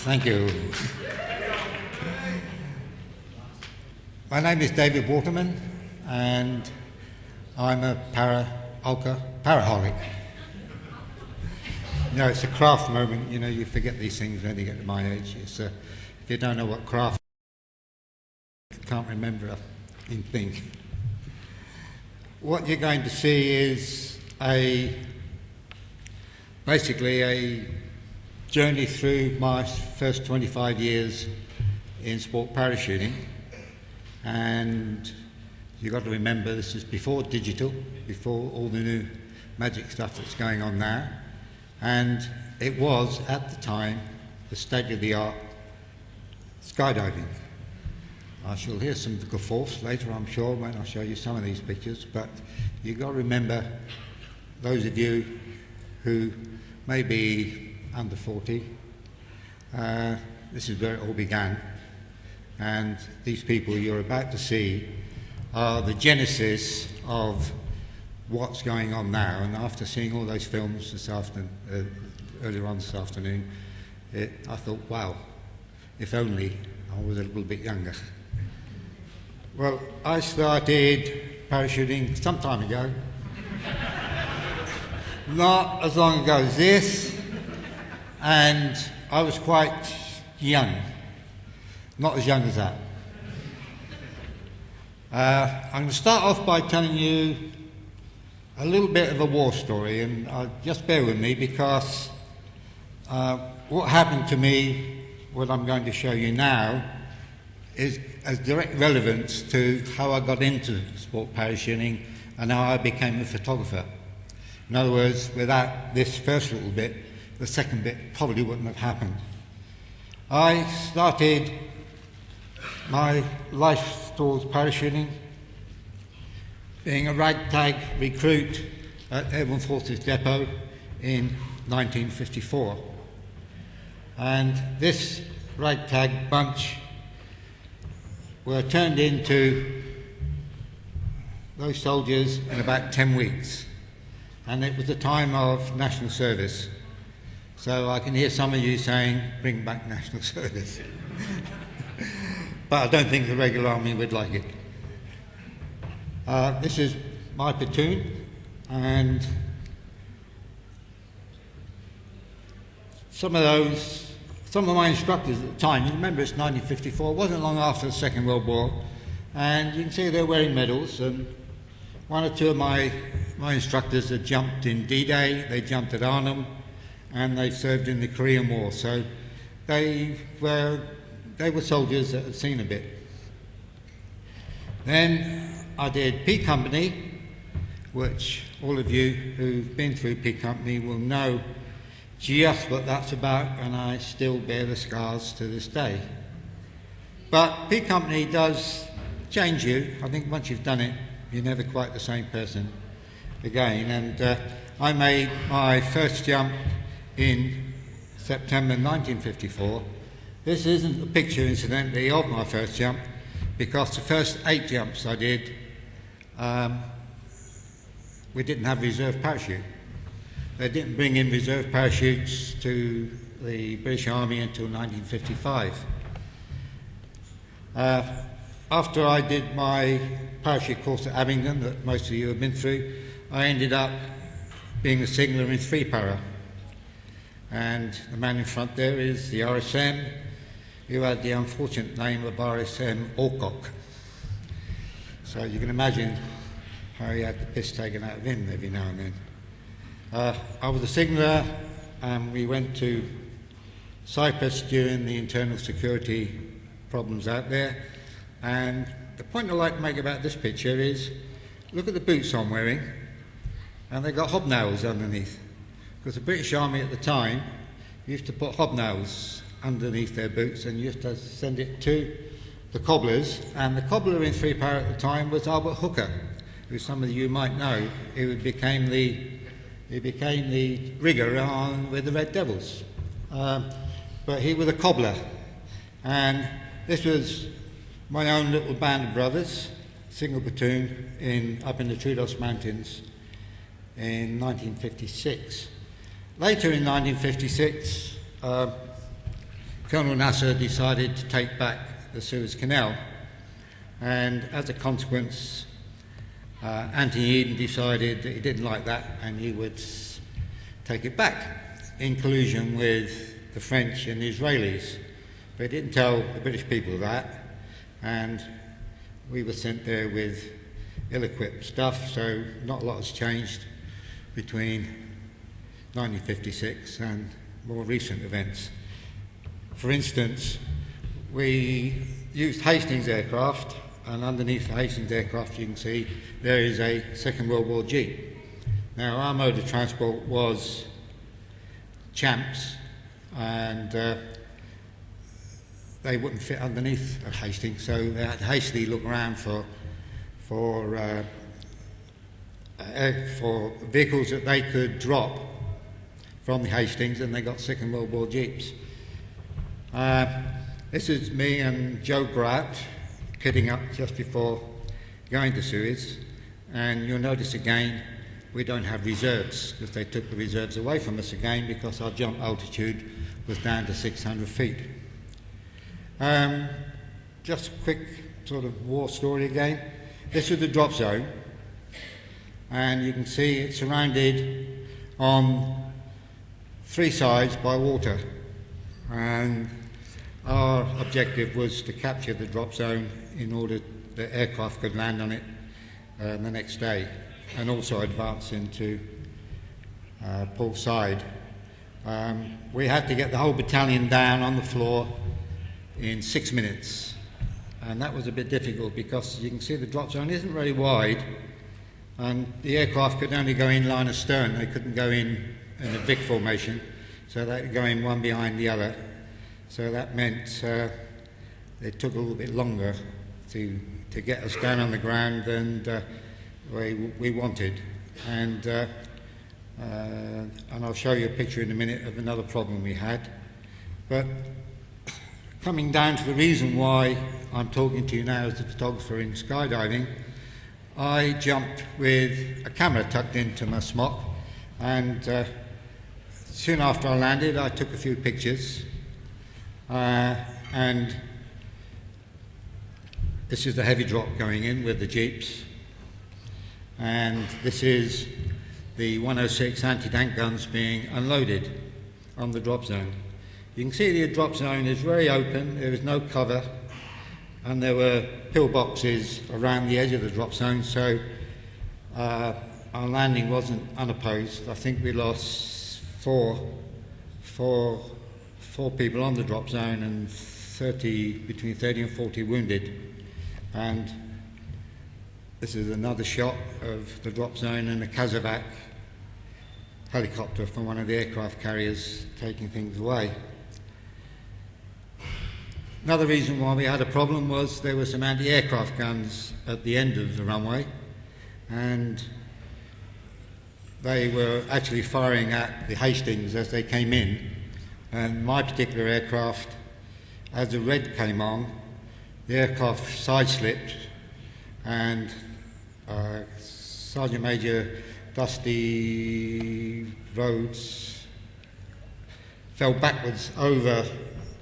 Thank you. My name is David Waterman, and I'm a paraholic. You know, it's a craft moment. You know, you forget these things when you get to my age. It's if you don't know what craft, you can't remember a thing. What you're going to see is basically a journey through my first 25 years in sport parachuting. And you've got to remember, this is before digital, before all the new magic stuff that's going on now. And it was, at the time, the state-of-the-art skydiving. I shall hear some guffaws later, I'm sure, when I show you some of these pictures, but you've got to remember, those of you who may be under 40, this is where it all began. And these people you're about to see are the genesis of what's going on now. And after seeing all those films this afternoon, earlier on this afternoon, I thought, wow, if only I was a little bit younger. Well, I started parachuting some time ago. Not as long ago as this, and I was quite young. Not as young as that. I'm going to start off by telling you a little bit of a war story, and just bear with me, because what happened to me, what I'm going to show you now, has direct relevance to how I got into sport parachuting and how I became a photographer. In other words, without this first little bit, the second bit probably wouldn't have happened. I started my life towards parachuting being a ragtag recruit at Airborne Forces Depot in 1954. And this ragtag bunch were turned into those soldiers in about 10 weeks. And it was the time of national service. So I can hear some of you saying, bring back national service. But I don't think the regular army would like it. This is my platoon, and some of my instructors at the time, you remember it's 1954, it wasn't long after the Second World War, and you can see they're wearing medals, and one or two of my instructors had jumped in D-Day, they jumped at Arnhem, and they served in the Korean War, so they were soldiers that had seen a bit. Then I did P Company, which all of you who've been through P Company will know just what that's about, and I still bear the scars to this day. But P Company does change you. I think once you've done it, you're never quite the same person again. And I made my first jump in September 1954. This isn't a picture, incidentally, of my first jump, because the first 8 jumps I did, we didn't have reserve parachute. They didn't bring in reserve parachutes to the British Army until 1955. After I did my parachute course at Abingdon, that most of you have been through, I ended up being a signaller in 3-para. And the man in front there is the RSM, who had the unfortunate name of RSM Alcock. So you can imagine how he had the piss taken out of him every now and then. I was a signaller, and we went to Cyprus during the internal security problems out there. And the point I'd like to make about this picture is, look at the boots I'm wearing, and they've got hobnails underneath. Because the British Army at the time used to put hobnails underneath their boots, and used to send it to the cobblers. And the cobbler in 3-para at the time was Albert Hooker, who some of you might know, who became the rigger with the Red Devils. But he was a cobbler, and this was my own little band of brothers, single platoon up in the Troodos Mountains in 1956. Later in 1956, Colonel Nasser decided to take back the Suez Canal, and as a consequence, Anthony Eden decided that he didn't like that and he would take it back in collusion with the French and the Israelis. But he didn't tell the British people that, and we were sent there with ill-equipped stuff, so not a lot has changed between 1956 and more recent events. For instance, we used Hastings aircraft, and underneath the Hastings aircraft you can see there is a Second World War Jeep. Now, our mode of transport was Champs, and they wouldn't fit underneath a Hastings, so they had to hastily look around for vehicles that they could drop from the Hastings, and they got Second World War Jeeps. This is me and Joe Bratt kitting up just before going to Suez, and you'll notice again we don't have reserves because they took the reserves away from us again because our jump altitude was down to 600 feet. Just a quick sort of war story again. This was the drop zone, and you can see it's surrounded on three sides by water, and our objective was to capture the drop zone in order the aircraft could land on it the next day, and also advance into port side. We had to get the whole battalion down on the floor in 6 minutes, and that was a bit difficult because you can see the drop zone isn't very wide, and the aircraft could only go in line of stern. They couldn't go in a Vic formation, so they could go in one behind the other. So that meant it took a little bit longer to get us down on the ground than we wanted. And I'll show you a picture in a minute of another problem we had. But coming down to the reason why I'm talking to you now as a photographer in skydiving, I jumped with a camera tucked into my smock, and soon after I landed I took a few pictures. And this is the heavy drop going in with the Jeeps, and this is the 106 anti-tank guns being unloaded on the drop zone. You can see the drop zone is very open, there is no cover, and there were pillboxes around the edge of the drop zone, so our landing wasn't unopposed. I think we lost four people on the drop zone and between 30 and 40 wounded. And this is another shot of the drop zone and a Kazovac helicopter from one of the aircraft carriers taking things away. Another reason why we had a problem was there were some anti-aircraft guns at the end of the runway, and they were actually firing at the Hastings as they came in. And my particular aircraft, as the red came on, the aircraft side-slipped, and Sergeant Major Dusty Rhodes fell backwards over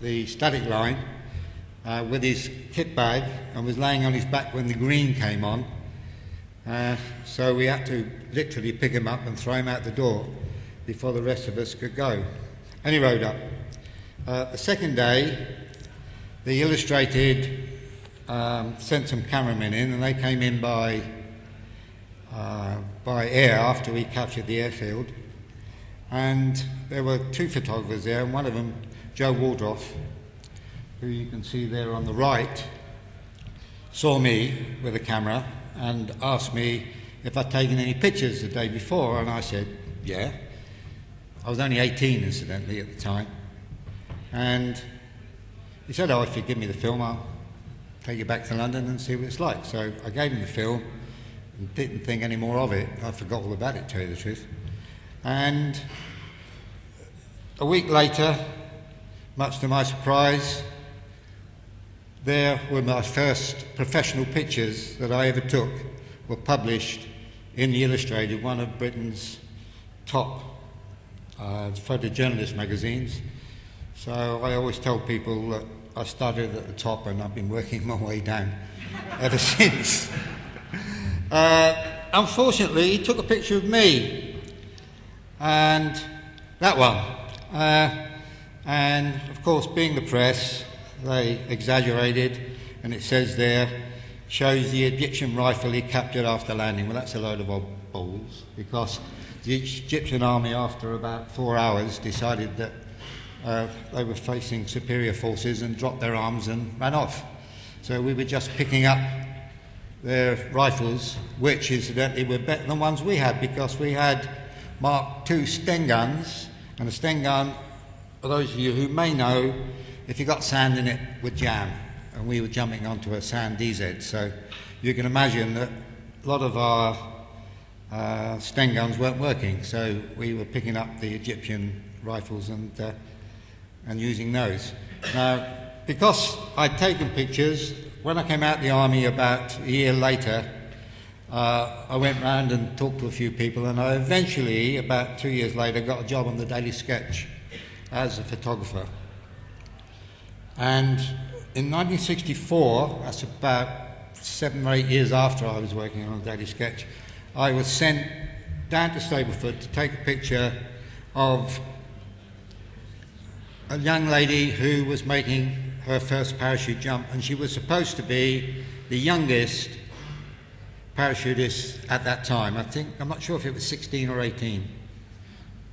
the static line with his kit bag and was laying on his back when the green came on. So we had to literally pick him up and throw him out the door before the rest of us could go. And he rode up. The second day, the Illustrated sent some cameramen in, and they came in by air after we captured the airfield. And there were two photographers there, and one of them, Joe Waldroff, who you can see there on the right, saw me with a camera and asked me if I'd taken any pictures the day before, and I said, yeah. I was only 18, incidentally, at the time. And he said, oh, if you give me the film, I'll take you back to London and see what it's like. So I gave him the film and didn't think any more of it. I forgot all about it, to tell you the truth. And a week later, much to my surprise, there were my first professional pictures that I ever took were published in the Illustrated, one of Britain's top photojournalist magazines. So I always tell people that I started at the top and I've been working my way down ever since. Unfortunately, he took a picture of me, and that one. And of course, being the press, they exaggerated, and it says there, shows the Egyptian rifle he captured after landing. Well, that's a load of old balls, because the Egyptian army, after about 4 hours, decided that they were facing superior forces and dropped their arms and ran off. So we were just picking up their rifles, which incidentally were better than ones we had, because we had Mark II Sten guns, and a Sten gun, for those of you who may know, if you got sand in it, would jam, and we were jumping onto a sand DZ. So you can imagine that a lot of our Sten guns weren't working, so we were picking up the Egyptian rifles and using those. Now, because I'd taken pictures, when I came out of the army about a year later, I went round and talked to a few people, and I eventually, about 2 years later, got a job on the Daily Sketch as a photographer. And in 1964, that's about 7 or 8 years after I was working on the Daily Sketch, I was sent down to Stableford to take a picture of a young lady who was making her first parachute jump, and she was supposed to be the youngest parachutist at that time. I'm not sure if it was 16 or 18.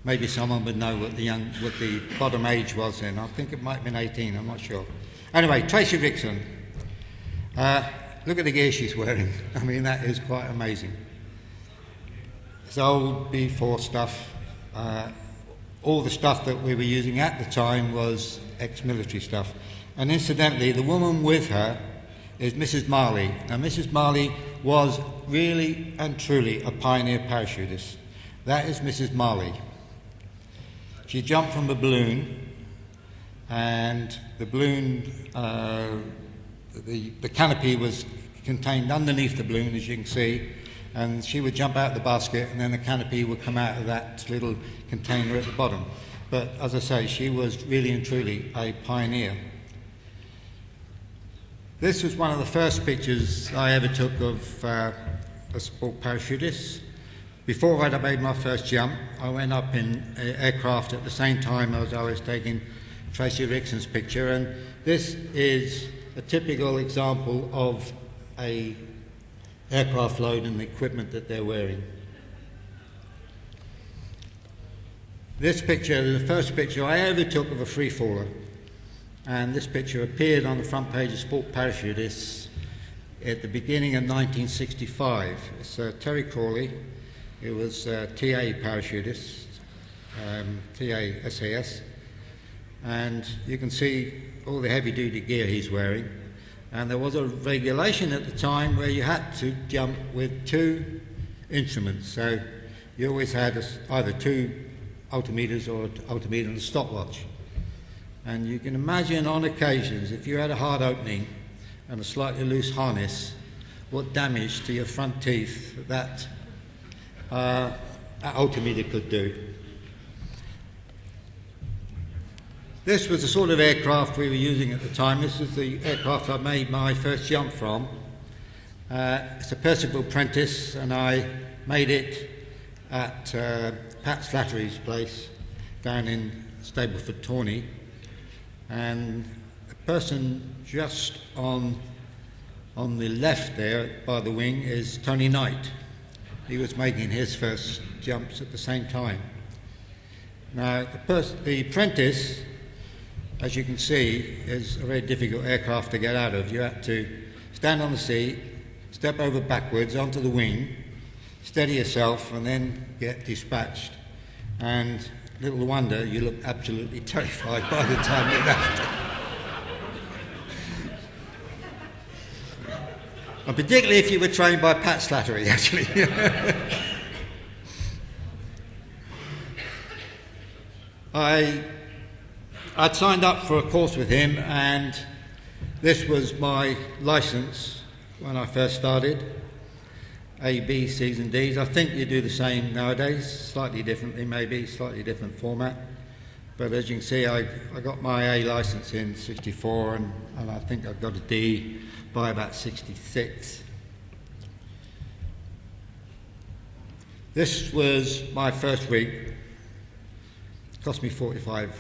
Maybe someone would know what the bottom age was then. I think it might have been 18, I'm not sure. Anyway, Tracy Rickson. Look at the gear she's wearing. I mean, that is quite amazing. It's old B4 stuff. All the stuff that we were using at the time was ex-military stuff. And incidentally, the woman with her is Mrs. Marley. Now, Mrs. Marley was really and truly a pioneer parachutist. That is Mrs. Marley. She jumped from a balloon, and the balloon, the canopy was contained underneath the balloon, as you can see, and she would jump out the basket, and then the canopy would come out of that little container at the bottom. But as I say, she was really and truly a pioneer. This was one of the first pictures I ever took of a sport parachutist. Before I'd made my first jump, I went up in aircraft at the same time as I was taking Tracy Rickson's picture, and this is a typical example of a aircraft load and the equipment that they're wearing. This picture is the first picture I ever took of a free faller, and this picture appeared on the front page of Sport Parachutists at the beginning of 1965. It's Terry Crawley. It was TA parachutist, TA SAS, and you can see all the heavy-duty gear he's wearing. And there was a regulation at the time where you had to jump with 2 instruments. So you always had either 2 altimeters or an altimeter and a stopwatch. And you can imagine on occasions, if you had a hard opening and a slightly loose harness, what damage to your front teeth that altimeter could do. This was the sort of aircraft we were using at the time. This is the aircraft I made my first jump from. It's a Percival Prentice, and I made it at Pat Slattery's place down in Stableford, Tawney. And the person just on the left there by the wing is Tony Knight. He was making his first jumps at the same time. Now, the Prentice, as you can see, is a very difficult aircraft to get out of. You have to stand on the seat, step over backwards onto the wing, steady yourself, and then get dispatched. And little wonder you look absolutely terrified by the time you left. And particularly if you were trained by Pat Slattery, actually. I'd signed up for a course with him, and this was my license when I first started. A, B, C's and D's. I think you do the same nowadays, slightly differently maybe, slightly different format. But as you can see, I got my A licence in 64 and I think I got a D by about 66. This was my first week. It cost me £45.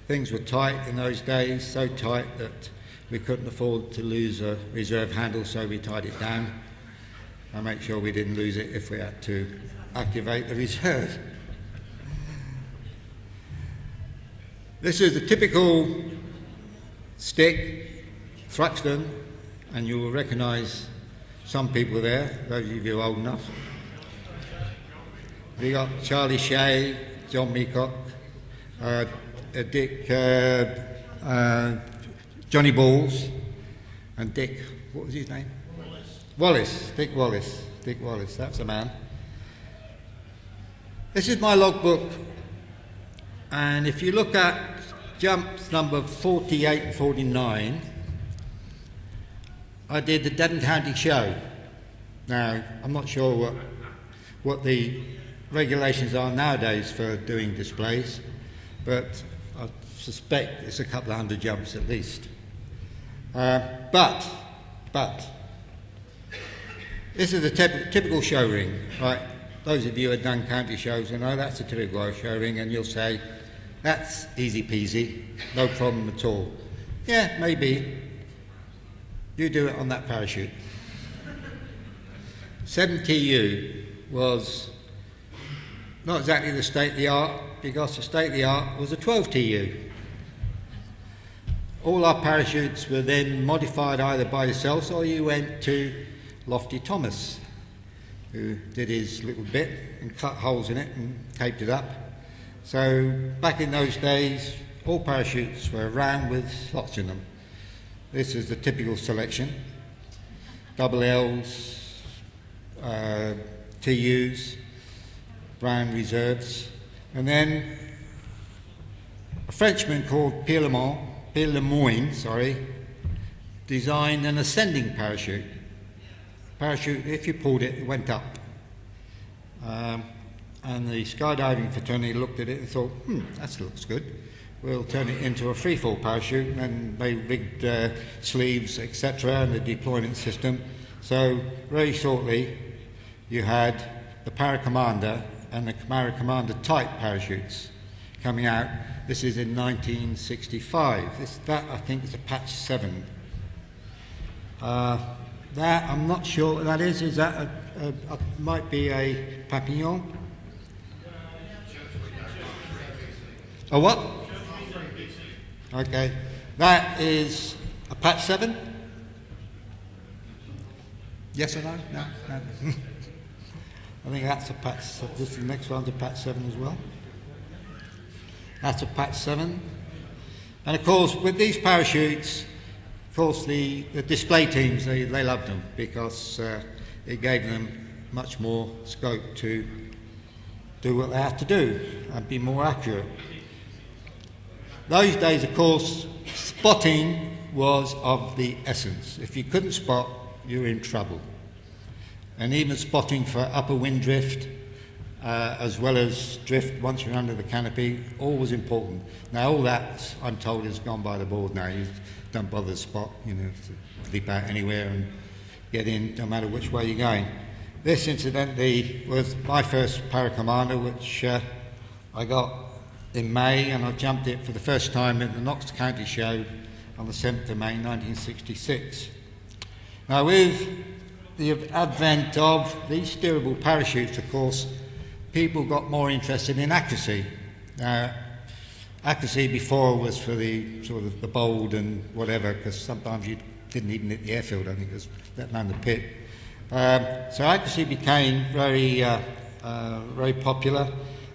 Things were tight in those days, so tight that we couldn't afford to lose a reserve handle, so we tied it down and make sure we didn't lose it if we had to activate the reserve. This is a typical stick, Thruxton, and you will recognise some people there, those of you old enough. We got Charlie Shea, John Meacock, Dick, Johnny Balls, and Dick, what was his name? Dick Wallace, that's the man. This is my logbook, and if you look at jumps number 48 and 49, I did the Devon County show. Now, I'm not sure what the regulations are nowadays for doing displays, but I suspect it's a couple of hundred jumps at least. But this is a typical show ring, right? Those of you who have done county shows will know that's a typical show ring, and you'll say, that's easy peasy, no problem at all. Yeah, maybe. You do it on that parachute. 7TU was not exactly the state of the art, because the state of the art was a 12TU. All our parachutes were then modified either by yourselves or you went to Lofty Thomas, who did his little bit and cut holes in it and taped it up. So back in those days, all parachutes were round with slots in them. This is the typical selection: double L's, TUs, round reserves, and then a Frenchman called Pierre Lemoyne, designed an ascending parachute. Parachute, if you pulled it, it went up. And the skydiving fraternity looked at it and thought, that looks good. We'll turn it into a free-fall parachute, and they rigged sleeves, etc., and the deployment system. So very shortly, you had the Paracommander and the Paracommander type parachutes coming out. This is in 1965. That I think is a patch 7. That I'm not sure what that is. Is that might be a Papillon? A what? Okay, that is a patch 7. Yes or no? No. I think that's a patch. This the next one's a patch 7 as well. That's a patch 7, and of course with these parachutes, of course the display teams they loved them because it gave them much more scope to do what they have to do and be more accurate. Those days, of course, spotting was of the essence. If you couldn't spot, you were in trouble. And even spotting for upper wind drift, as well as drift once you're under the canopy, all was important. Now all that, I'm told, has gone by the board now. You don't bother to spot, leap out anywhere and get in, no matter which way you're going. This, incidentally, was my first Paracommander, which I got in May, and I jumped it for the first time at the Knox County Show on the 7th of May 1966. Now with the advent of these steerable parachutes, of course, people got more interested in accuracy. Accuracy before was for the sort of the bold and whatever, because sometimes you didn't even hit the airfield, I think it was let alone the pit. So accuracy became very popular,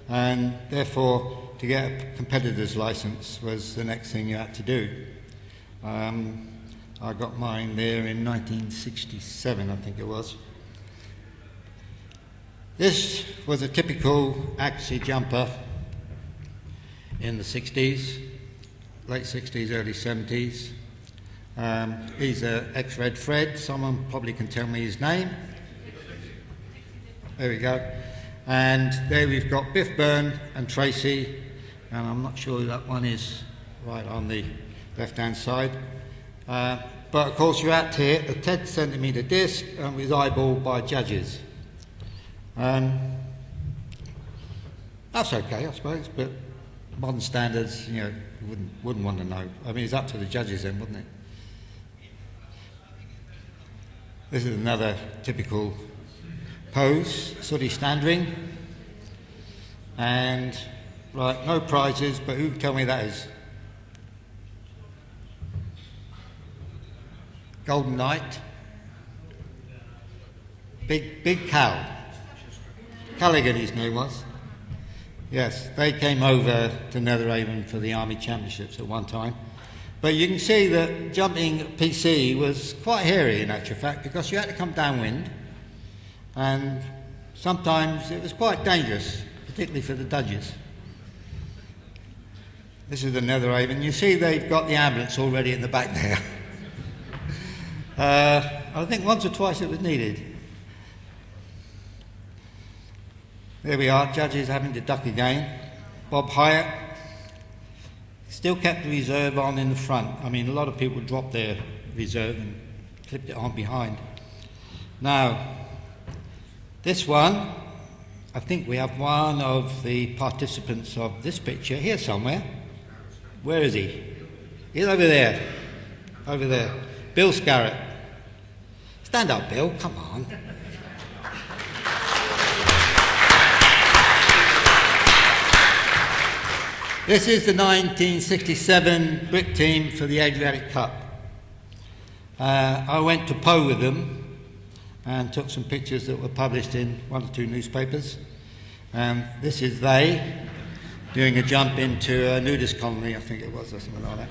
and therefore to get a competitor's license was the next thing you had to do. I got mine there in 1967, I think it was. This was a typical accuracy jumper in the 60s, late 60s, early 70s. He's an ex-Red Fred. Someone probably can tell me his name. There we go. And there we've got Biff Byrne and Tracy, and I'm not sure that one is right on the left-hand side. But of course you're out here at a 10 centimetre disc and was eyeballed by judges. That's okay, I suppose, but modern standards, you wouldn't want to know. I mean, it's up to the judges then, wouldn't it? This is another typical pose, sooty standing. And, right, no prizes, but who can tell me that is? Golden Knight. Big Cal. Callaghan, his name was. Yes, they came over to Netheravon for the Army Championships at one time. But you can see that jumping PC was quite hairy in actual fact, because you had to come downwind, and sometimes it was quite dangerous, particularly for the judges. This is the Netheravon. You see they've got the ambulance already in the back there. I think once or twice it was needed. There we are, judges having to duck again. Bob Hyatt still kept the reserve on in the front. I mean, a lot of people dropped their reserve and clipped it on behind. Now, this one, I think we have one of the participants of this picture here somewhere. Where is he? He's over there. Over there. Bill Scarrett. Stand up, Bill, come on. This is the 1967 brick team for the Adriatic Cup. I went to Po with them and took some pictures that were published in one or two newspapers. This is they doing a jump into a nudist colony, I think it was, or something like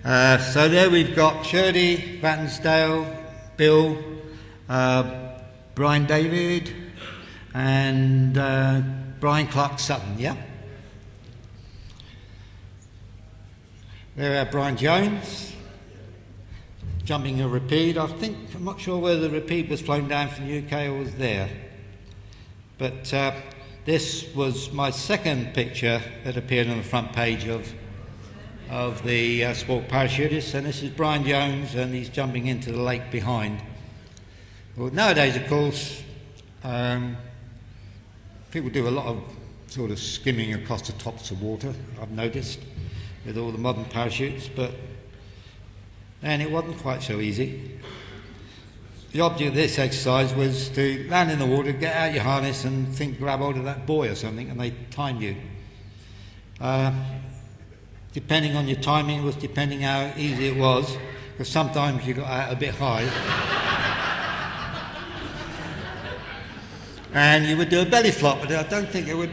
that. So there we've got Shirley, Vatnsdale, Bill, Brian David, and Brian Clark Sutton, yeah? There we have Brian Jones, jumping a repeat. I'm not sure whether the repeat was flown down from the UK or was there. But this was my second picture that appeared on the front page of the Sport Parachutists, and this is Brian Jones, and he's jumping into the lake behind. Well, nowadays, of course, people do a lot of sort of skimming across the tops of water, I've noticed, with all the modern parachutes, but then it wasn't quite so easy. The object of this exercise was to land in the water, get out your harness and grab hold of that buoy or something, and they timed you. Depending on your timing was depending how easy it was, because sometimes you got out a bit high. And you would do a belly flop, but I don't think it would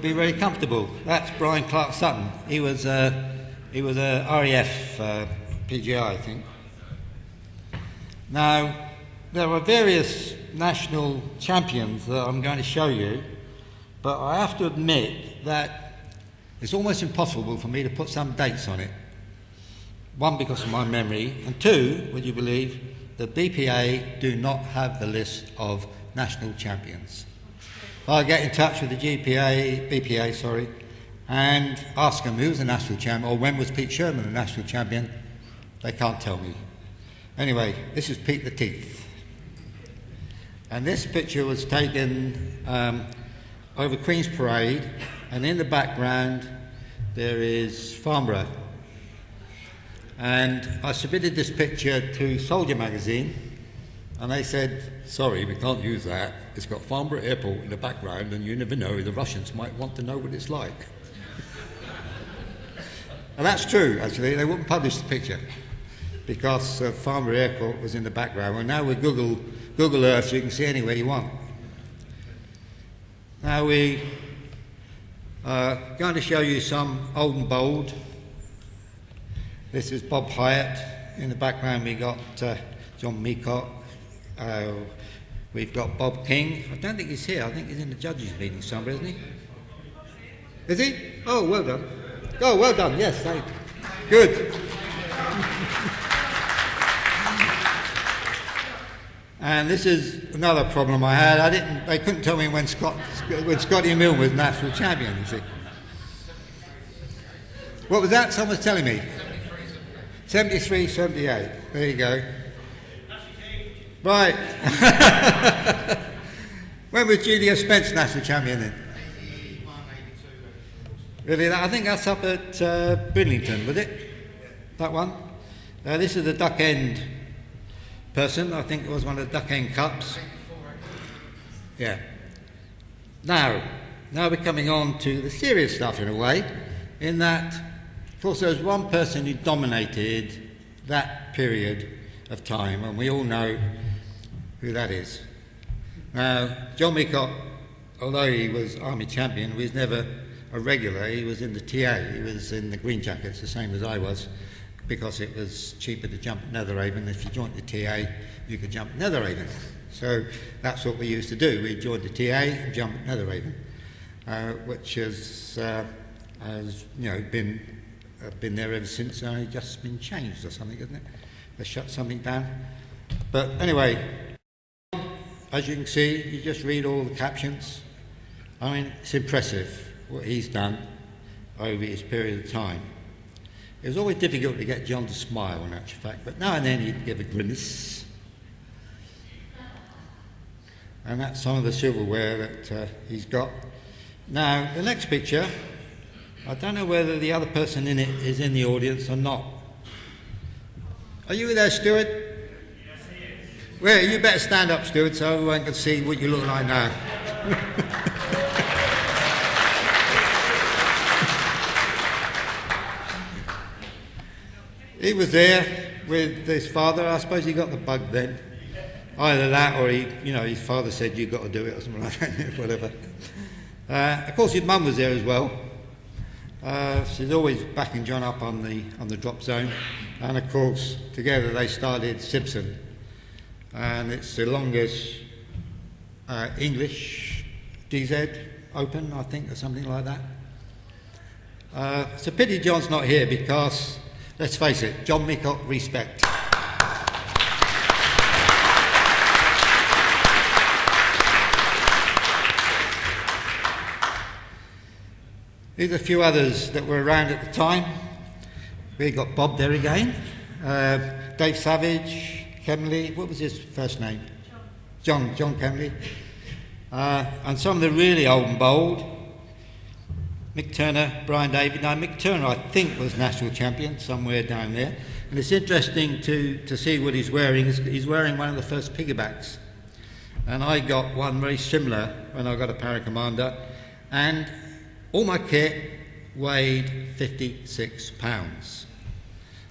be very comfortable. That's Brian Clark Sutton. He was a RAF PGI, I think. Now, there are various national champions that I'm going to show you, but I have to admit that it's almost impossible for me to put some dates on it. One, because of my memory, and two, would you believe, the BPA do not have the list of national champions. If I get in touch with the BPA, and ask them who's the national champion, or when was Pete Sherman the national champion, they can't tell me. Anyway, this is Pete the Teeth. And this picture was taken over Queen's Parade, and in the background there is Farnborough. And I submitted this picture to Soldier magazine, and they said, sorry, we can't use that. It's got Farnborough Airport in the background, and you never know, the Russians might want to know what it's like. And that's true, actually. They wouldn't publish the picture because Farnborough Airport was in the background. Well, now with Google Earth, you can see anywhere you want. Now we are going to show you some old and bold. This is Bob Hyatt. In the background we got John Meacock. We've got Bob King. I don't think he's here. I think he's in the judges' meeting somewhere, isn't he? Is he? Oh, well done. Oh, well done. Yes, thank you. Good. And this is another problem I had. They couldn't tell me when Scotty Milne was national champion, you see. What was that? Someone was telling me. 73, 78. There you go. Right. When was Julia Spence national champion then? 81, 82. Really? I think that's up at Bridlington, was it? That one? This is the Duck End person. I think it was one of the Duck End Cups. Yeah. Now we're coming on to the serious stuff in a way, in that, of course, there was one person who dominated that period of time, and we all know who that is. Now, John Meacott, although he was Army champion, he was never a regular. He was in the TA, he was in the Green Jackets, the same as I was, because it was cheaper to jump at Netheravon. If you joined the TA, you could jump at Netheravon. So that's what we used to do. We joined the TA and jumped at Netheravon, which has been there ever since. Only just been changed or something, isn't it? They shut something down. But anyway, as you can see, you just read all the captions. I mean, it's impressive what he's done over his period of time. It was always difficult to get John to smile, in actual fact, but now and then he'd give a grimace. And that's some of the silverware that he's got. Now, the next picture, I don't know whether the other person in it is in the audience or not. Are you there, Stuart? Yes, he is. Well, you better stand up, Stuart, so everyone can see what you look like now. He was there with his father. I suppose he got the bug then. Either that or his father said, you've got to do it, or something like that, whatever. Of course, his mum was there as well. She's always backing John up on the drop zone. And of course, together they started Simpson. And it's the longest English DZ Open, I think, or something like that. It's a pity John's not here because, let's face it, John Meacott, respect. There's a few others that were around at the time. We got Bob there again, Dave Savage, Kemley, what was his first name? John Kemley. And some of the really old and bold, Mick Turner, Brian David. Now, Mick Turner, I think, was national champion somewhere down there. And it's interesting to see what he's wearing. He's wearing one of the first piggybacks. And I got one very similar when I got a Paracommander. And all my kit weighed 56 pounds.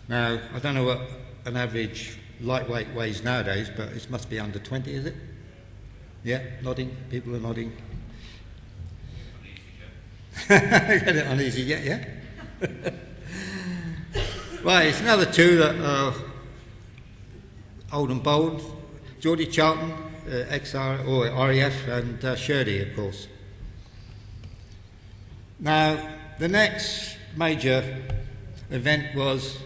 Now, I don't know what an average lightweight weighs nowadays, but it must be under 20, is it? Yeah, nodding. People are nodding. Get it on EasyJet, yeah? Right, it's another two that are old and bold. Geordie Charlton, XR or RAF, and Shirley, of course. Now, the next major event was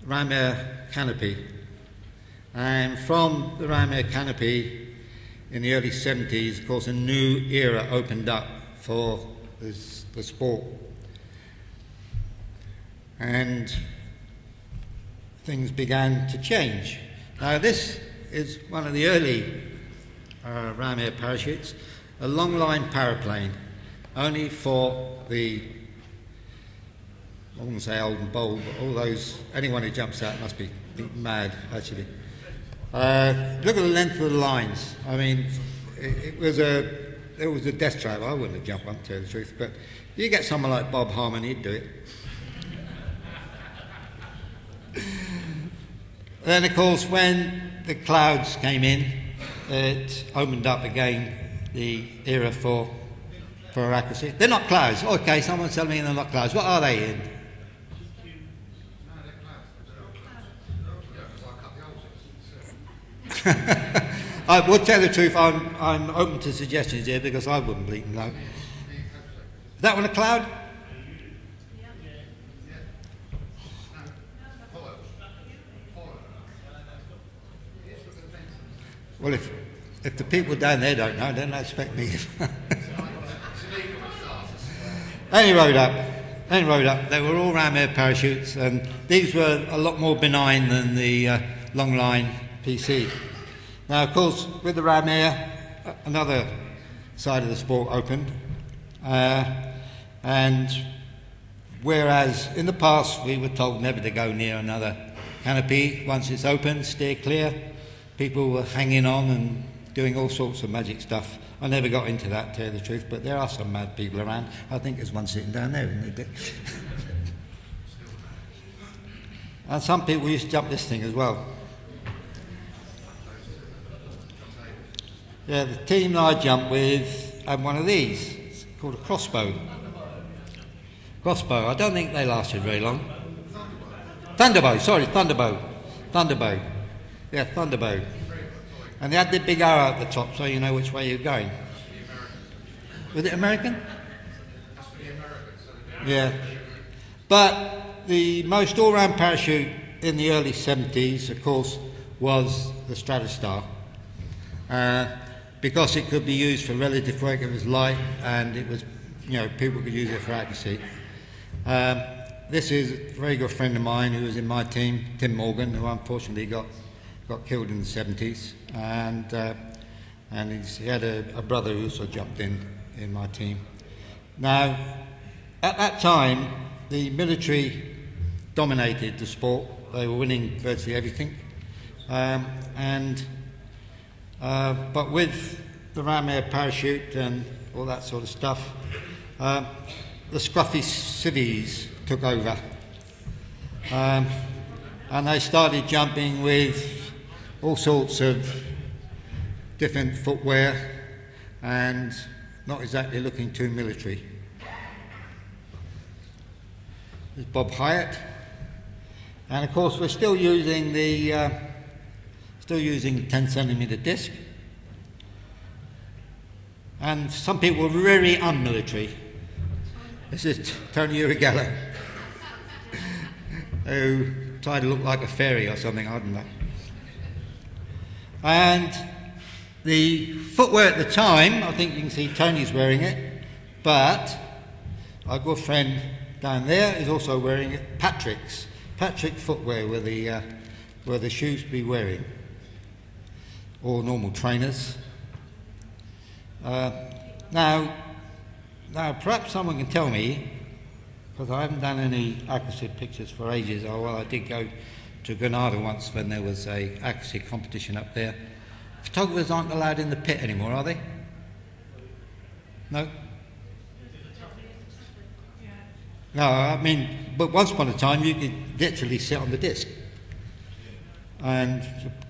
Ram-Air Canopy. And from the Ram-Air Canopy in the early 70s, of course, a new era opened up for the sport. And things began to change. Now, this is one of the early Ram-Air parachutes, a long-line paraplane, only for the, I wouldn't say old and bold, but all those, anyone who jumps out must be mad, actually. Look at the length of the lines. I mean, it was a death trap. I wouldn't have jumped one, to tell you the truth, but you get someone like Bob Harmon, he'd do it. Then, of course, when the clouds came in, it opened up again the era for accuracy. They're not clouds. Okay, someone's telling me they're not clouds. What are they in? I will tell the truth, I'm open to suggestions here because I wouldn't bleed know. Is that one a cloud? Well, if the people down there don't know, then they expect me. Then he rode up. They were all ram air parachutes, and these were a lot more benign than the long line PC. Now, of course, with the ram air, another side of the sport opened, and whereas in the past we were told never to go near another canopy, once it's open, steer clear, people were hanging on and doing all sorts of magic stuff. I never got into that, to tell you the truth, but there are some mad people around. I think there's one sitting down there, isn't there? And some people used to jump this thing as well. Yeah, the team that I jumped with had one of these. It's called a crossbow. Crossbow. I don't think they lasted very long. Thunderbow. Thunderbow. Yeah, Thunderbow. And they had the big arrow at the top, so you know which way you're going. Was it American? Yeah. But the most all-round parachute in the early 70s, of course, was the Stratostar. Because it could be used for relative work, it was light, and it was, people could use it for accuracy. This is a very good friend of mine who was in my team, Tim Morgan, who unfortunately got killed in the 70s, and he had a brother who also jumped in my team. Now, at that time, the military dominated the sport. They were winning virtually everything, but with the ram air parachute and all that sort of stuff, the scruffy civvies took over, and they started jumping with all sorts of different footwear and not exactly looking too military. There's Bob Hyatt, and of course we're still using the 10 centimetre disc, and some people were very unmilitary. This is Tony Urigallo, who tried to look like a fairy or something, I don't know. And the footwear at the time, I think you can see Tony's wearing it, but our good friend down there is also wearing it. Patrick footwear were the shoes to be wearing, or normal trainers. Now, perhaps someone can tell me, because I haven't done any accuracy pictures for ages. Oh, well, I did go to Granada once when there was a accuracy competition up there. Photographers aren't allowed in the pit anymore, are they? No? No, I mean, but once upon a time you could literally sit on the disc. And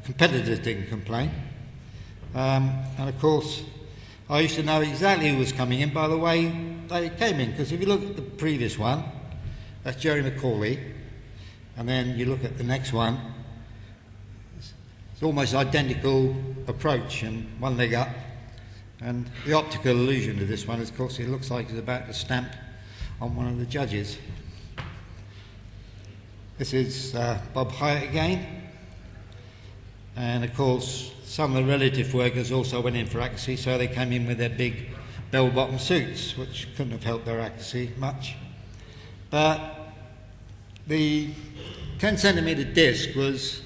competitors didn't complain. And of course, I used to know exactly who was coming in by the way they came in, because if you look at the previous one, that's Jerry McCauley, and then you look at the next one, it's almost identical approach and one leg up, and the optical illusion of this one is, of course, it looks like it's about to stamp on one of the judges. This is Bob Hyatt again, and of course some of the relative workers also went in for accuracy, so they came in with their big bell-bottom suits, which couldn't have helped their accuracy much. But the 10 centimetre disc was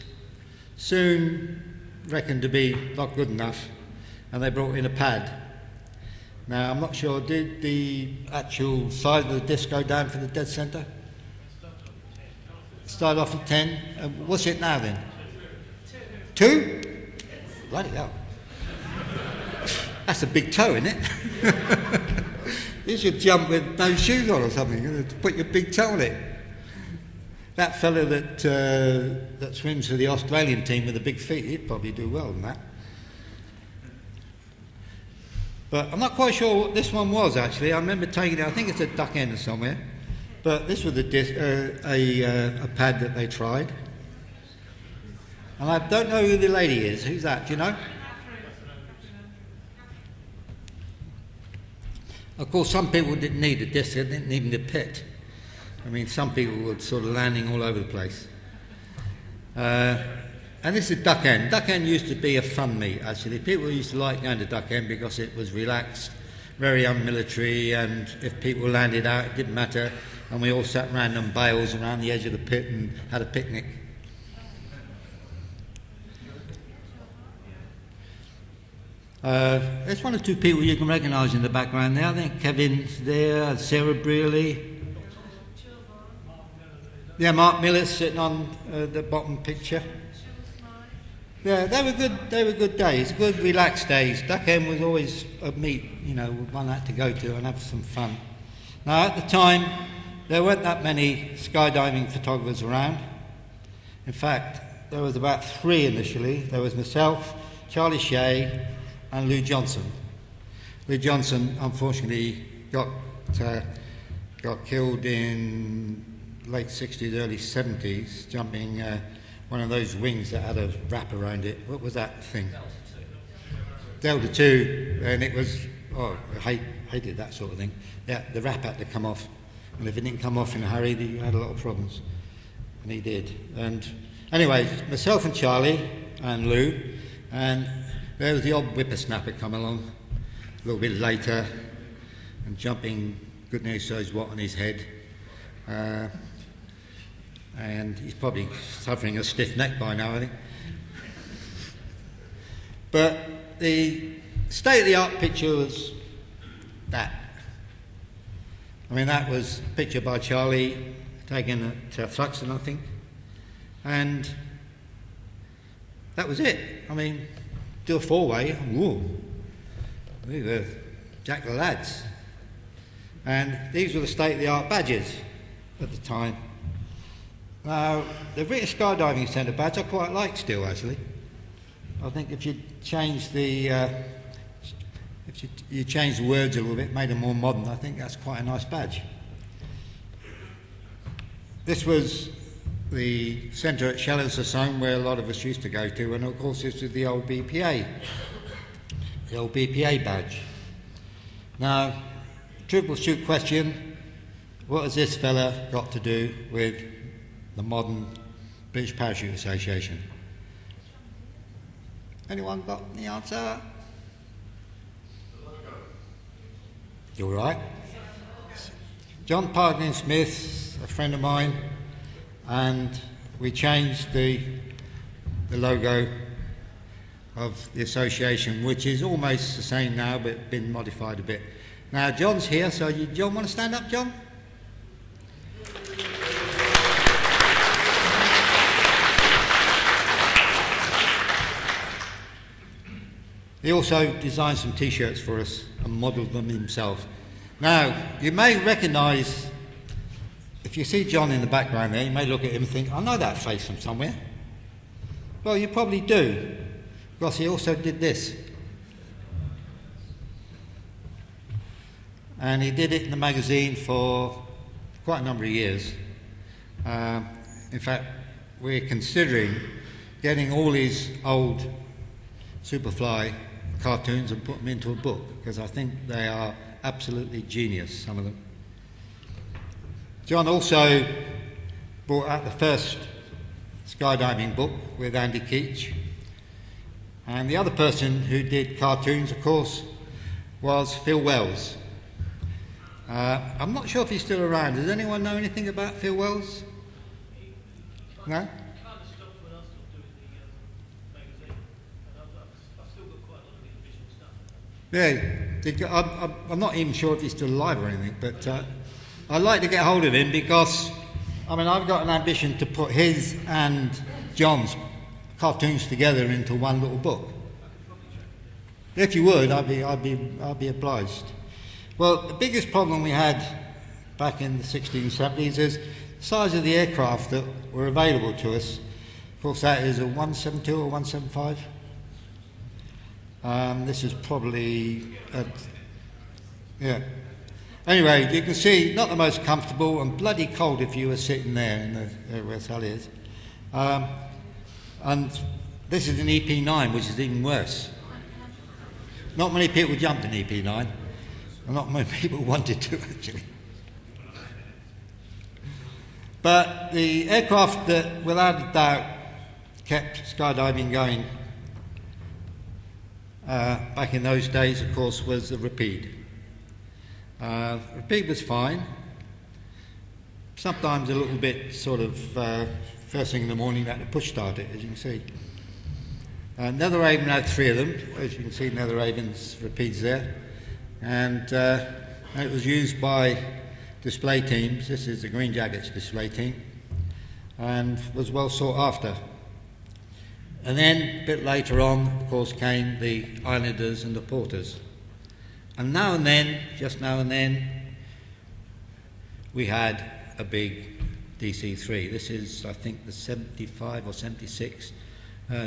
soon reckoned to be not good enough, and they brought in a pad. Now, I'm not sure, did the actual size of the disc go down for the dead centre? Started off at 10. What's it now then? 2? Bloody hell. That's a big toe, isn't it? You should jump with no shoes on or something, to put your big toe on it. That fella that swims for the Australian team with the big feet, he'd probably do well in that. But I'm not quite sure what this one was actually. I remember taking it, I think it's at Duck End or somewhere. But this was a pad that they tried. And I don't know who the lady is. Who's that? Do you know? Of course, some people didn't need a disc, they didn't need the pit. I mean, some people were sort of landing all over the place. And this is Duck End. Duck End used to be a fun meet, actually. People used to like going to Duck End because it was relaxed, very unmilitary, and if people landed out, it didn't matter. And we all sat around on bales around the edge of the pit and had a picnic. There's one or two people you can recognise in the background there. I think Kevin's there, Sarah Brearley. Yeah, Mark Miller's sitting on the bottom picture. Yeah, they were good days, good relaxed days. Duck End was always a meet, you know, one had to go to and have some fun. Now at the time, there weren't that many skydiving photographers around. In fact, there was about 3 initially. There was myself, Charlie Shea, and Lou Johnson. Lou Johnson, unfortunately, got killed in late 60s, early 70s, jumping one of those wings that had a wrap around it. What was that thing? Delta 2, and it was, I hated that sort of thing. Yeah, the wrap had to come off, and if it didn't come off in a hurry, you had a lot of problems, and he did. And anyway, myself and Charlie and Lou, and there was the odd whippersnapper come along a little bit later, and jumping, good news knows what, on his head. And he's probably suffering a stiff neck by now, I think. But the state-of-the-art picture was that. I mean, that was a picture by Charlie, taken at Thruxton, I think. And that was it. I mean, do a 4-way, whoa. We were Jack the lads. And these were the state-of-the-art badges at the time. Now, the British Skydiving Centre badge I quite like still, actually. I think if you change the you change the words a little bit, made them more modern, I think that's quite a nice badge. This was the centre at Challis-sur-Saône where a lot of us used to go to, and of course this was the old BPA badge. Now, triple shoot question, what has this fella got to do with the modern British Parachute Association? Anyone got the answer? You all right? John Parkin Smith, a friend of mine, and we changed the logo of the association, which is almost the same now but been modified a bit. Now John's here, so John, want to stand up, John? He also designed some t-shirts for us and modelled them himself. Now, you may recognise, if you see John in the background there, you may look at him and think, I know that face from somewhere. Well, you probably do, because he also did this. And he did it in the magazine for quite a number of years. In fact, we're considering getting all his old Superfly cartoons and put them into a book, because I think they are absolutely genius, some of them. John also brought out the first skydiving book with Andy Keach, and the other person who did cartoons, of course, was Phil Wells. I'm not sure if he's still around. Does anyone know anything about Phil Wells? No? Yeah, I'm not even sure if he's still alive or anything, but I'd like to get hold of him because, I mean, I've got an ambition to put his and John's cartoons together into one little book. If you would, I'd be obliged. Well, the biggest problem we had back in the 60s and 70s is the size of the aircraft that were available to us. Of course, that is a 172 or 175. This is probably, yeah. Anyway, you can see, not the most comfortable and bloody cold if you were sitting there in the where Sally is. And this is an EP9, which is even worse. Not many people jumped in EP9, and not many people wanted to, actually. But the aircraft that, without a doubt, kept skydiving going back in those days, of course, was the Rapide. Rapide was fine. Sometimes a little bit sort of first thing in the morning, you had to push start it, as you can see. Netheravon had 3 of them, as you can see. Netheravon's Rapides there, and it was used by display teams. This is the Green Jackets display team, and was well sought after. And then a bit later on, of course, came the Islanders and the Porters. And now and then, just now and then, we had a big DC-3. This is, I think, the 75 or 76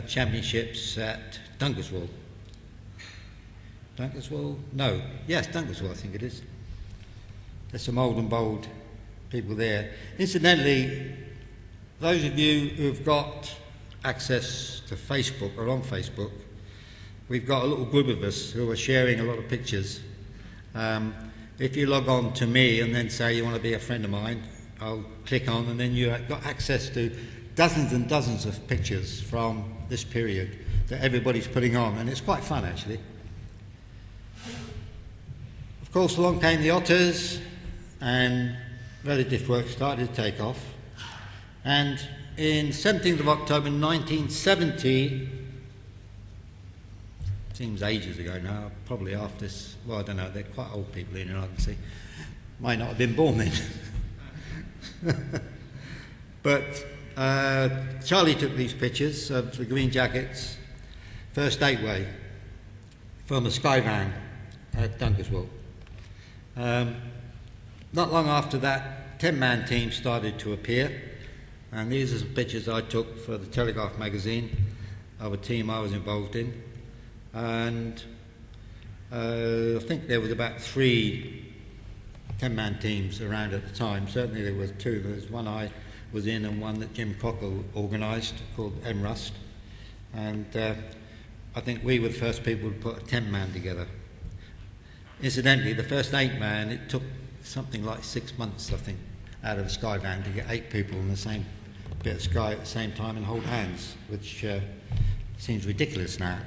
championships at Dunkerswell. Dunkerswell? No. Yes, Dunkerswell, I think it is. There's some old and bold people there. Incidentally, those of you who've got access to Facebook or on Facebook, we've got a little group of us who are sharing a lot of pictures. If you log on to me and then say you want to be a friend of mine, I'll click on, and then you've got access to dozens and dozens of pictures from this period that everybody's putting on, and it's quite fun actually. Of course, along came the Otters, and relative work started to take off. And in 17th of October 1970, seems ages ago now, probably after this, well, I don't know, they're quite old people in here, I can see. Might not have been born then. But Charlie took these pictures of the Green Jackets, first 8-way, from a Skyvan at Dunkerswell. Not long after that, 10-man teams started to appear, and these are some pictures I took for the Telegraph magazine of a team I was involved in. And I think there was about 3 10-man teams around at the time. Certainly there were 2. There was one I was in and one that Jim Crocker organised called MRUST. And I think we were the first people to put a 10-man together. Incidentally, the first 8-man, it took something like 6 months, I think, out of a Skyvan to get 8 people in the same bit of sky at the same time and hold hands, which seems ridiculous now.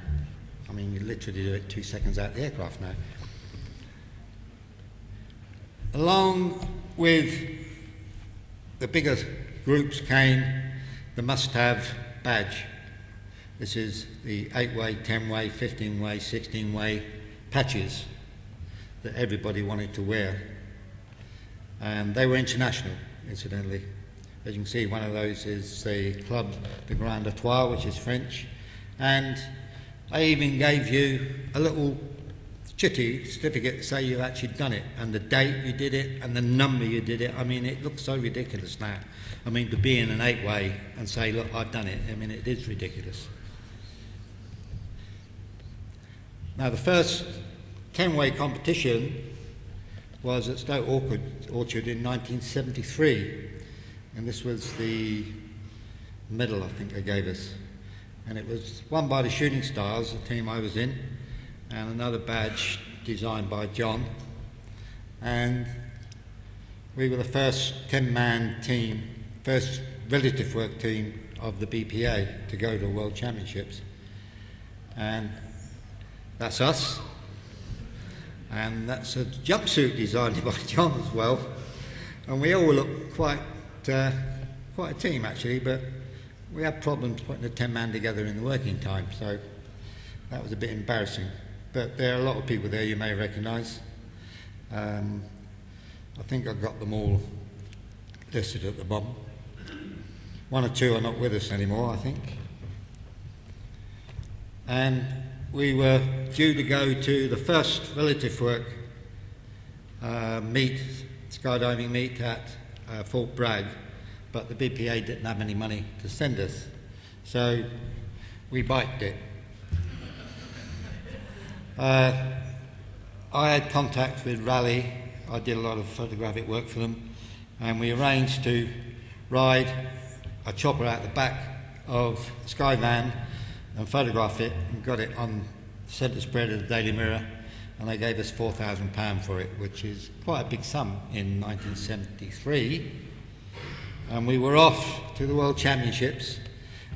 I mean, you literally do it 2 seconds out of the aircraft now. Along with the bigger groups came the must-have badge. This is the 8-way, 10-way, 15-way, 16-way patches that everybody wanted to wear. And they were international, incidentally. As you can see, one of those is the Club de Grand Etoile, which is French. And they even gave you a little chitty certificate to say you've actually done it, and the date you did it, and the number you did it. I mean, it looks so ridiculous now. I mean, to be in an 8-way and say, look, I've done it, I mean, it is ridiculous. Now, the first 10-way competition was at Stoke Orchard in 1973, and this was the medal, I think, they gave us. And it was won by the Shooting Stars, the team I was in, and another badge designed by John. And we were the first 10-man team, first relative work team of the BPA to go to World Championships. And that's us. And that's a jumpsuit designed by John as well. And we all look quite a team actually, but we had problems putting the 10-man together in the working time, so that was a bit embarrassing. But there are a lot of people there you may recognise. I think I've got them all listed at the bottom. 1 or 2 are not with us anymore, I think. And we were due to go to the first relative work meet, skydiving meet at Fort Bragg, but the BPA didn't have any money to send us, so we biked it. I had contact with Raleigh. I did a lot of photographic work for them, and we arranged to ride a chopper out the back of the Skyvan and photograph it, and got it on the centre spread of the Daily Mirror, and they gave us £4,000 for it, which is quite a big sum in 1973. And we were off to the World Championships,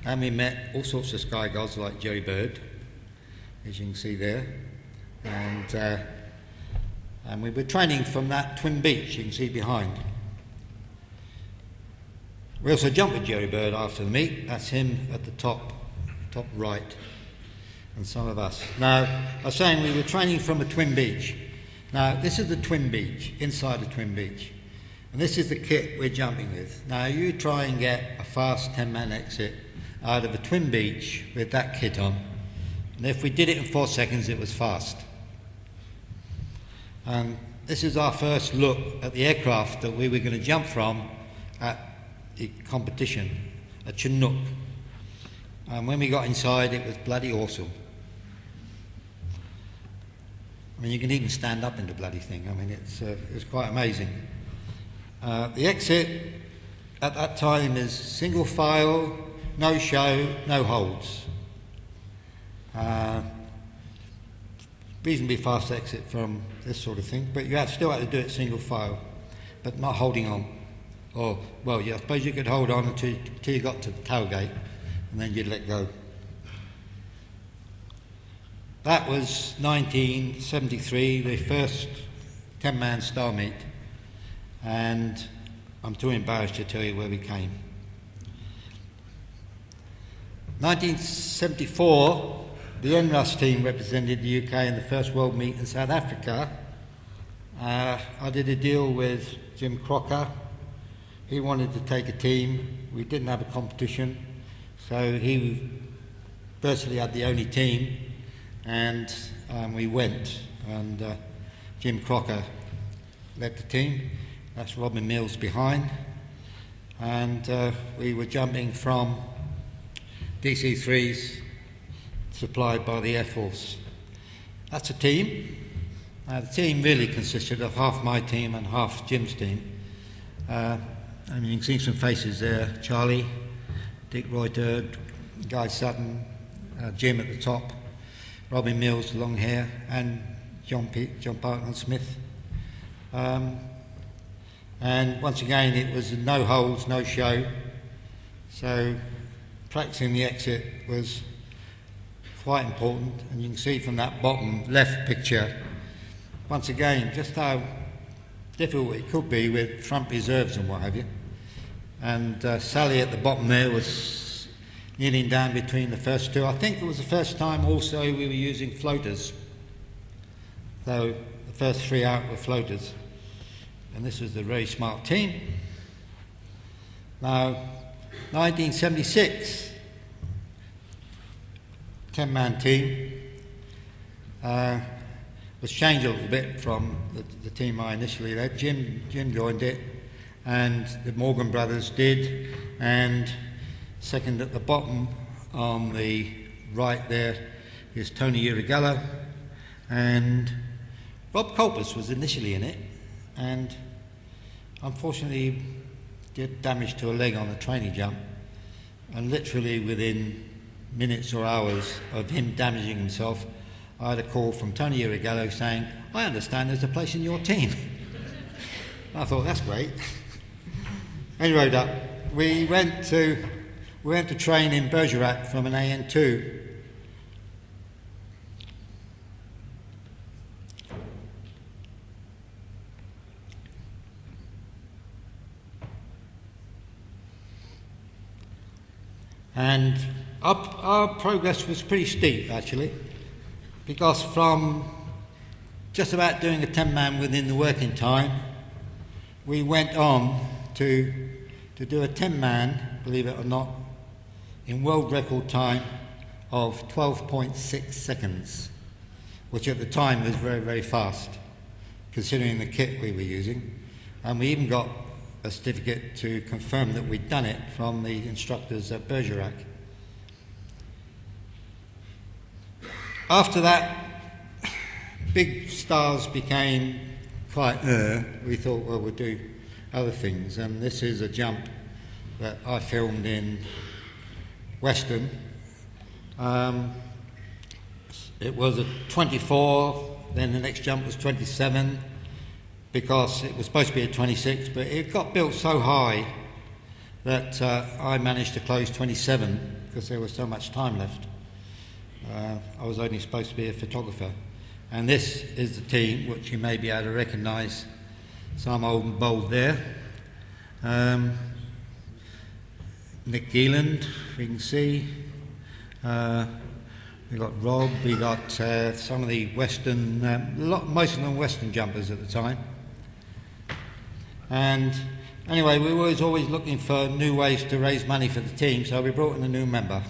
and we met all sorts of sky gods like Jerry Bird, as you can see there, and we were training from that twin beach you can see behind. We also jumped with Jerry Bird after the meet. That's him at the top right, and some of us. Now, I was saying we were training from a twin beach. Now, this is the twin beach, inside the twin beach. And this is the kit we're jumping with. Now, you try and get a fast 10-man exit out of a twin beach with that kit on. And if we did it in 4 seconds, it was fast. And this is our first look at the aircraft that we were going to jump from at the competition at Chinook. And when we got inside, it was bloody awesome. I mean, you can even stand up in the bloody thing. I mean, it's quite amazing. The exit at that time is single file, no show, no holds. Reasonably fast exit from this sort of thing, but you still had to do it single file, but not holding on. Or, well, yeah, I suppose you could hold on until you got to the tailgate, and then you'd let go. That was 1973, the first 10-man star meet, and I'm too embarrassed to tell you where we came. 1974, the NRUS team represented the UK in the first world meet in South Africa. I did a deal with Jim Crocker. He wanted to take a team. We didn't have a competition, so he virtually had the only team, and we went, and Jim Crocker led the team. That's Robin Mills behind, and we were jumping from DC-3s supplied by the Air Force. That's a team. The team really consisted of half my team and half Jim's team. And you can see some faces there: Charlie, Dick Reuter, Guy Sutton, Jim at the top, Robin Mills, long hair, and John Parkland Smith. And once again, it was no holds, no show. So practicing the exit was quite important, and you can see from that bottom left picture, once again, just how difficult it could be with front reserves and what have you. And Sally at the bottom there was kneeling down between the first two. I think it was the first time also we were using floaters. So the first three out were floaters. And this was a very smart team. Now, 1976, 10-man team was changed a little bit from the team I initially led. Jim joined it, and the Morgan brothers did, and second at the bottom on the right there is Tony Urigallo, and Rob Colpus was initially in it, and unfortunately did damage to a leg on a training jump, and literally within minutes or hours of him damaging himself, I had a call from Tony Urigallo saying, "I understand there's a place in your team." I thought, that's great. He rode up. We went to train in Bergerac from an AN2. And our progress was pretty steep, actually, because from just about doing a 10-man within the working time, we went on to do a 10-man, believe it or not, in world record time of 12.6 seconds, which at the time was very, very fast, considering the kit we were using. And we even got a certificate to confirm that we'd done it from the instructors at Bergerac. After that, big stars became quite we thought, well, we'll do other things, and this is a jump that I filmed in Western. It was a 24, then the next jump was 27, because it was supposed to be a 26, but it got built so high that I managed to close 27 because there was so much time left. I was only supposed to be a photographer. And this is the team, which you may be able to recognise some old and bold there. Nick Geeland, we can see. We got Rob, we got some of the Western, most of them Western jumpers at the time. And anyway, we were always looking for new ways to raise money for the team, so we brought in a new member.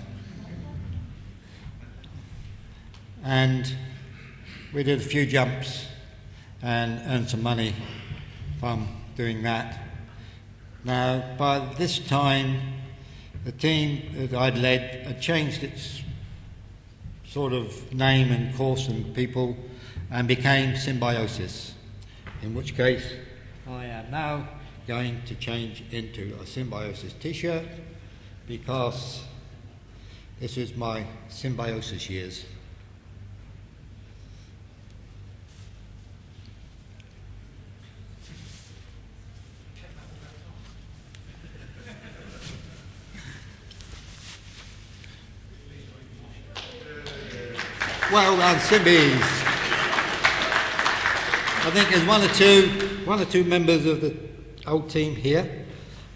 And we did a few jumps and earned some money from doing that. Now, by this time, the team that I'd led had changed its sort of name and course and people and became Symbiosis, in which case I am now going to change into a Symbiosis t-shirt because this is my Symbiosis years. Well done, Symbies. I think there's one or two members of the old team here,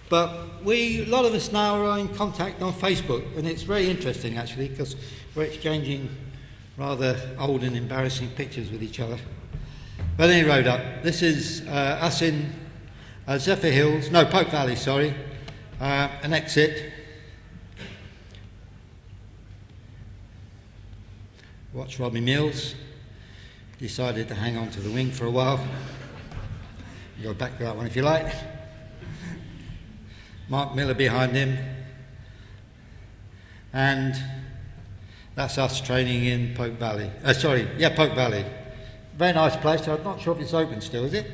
but a lot of us now are in contact on Facebook, and it's very interesting actually because we're exchanging rather old and embarrassing pictures with each other. But any road up, this is us in Pope Valley, sorry, an exit. Watch Robbie Mills, decided to hang on to the wing for a while. Go back to that one if you like. Mark Miller behind him. And that's us training in Pope Valley. Pope Valley. Very nice place. I'm not sure if it's open still, is it?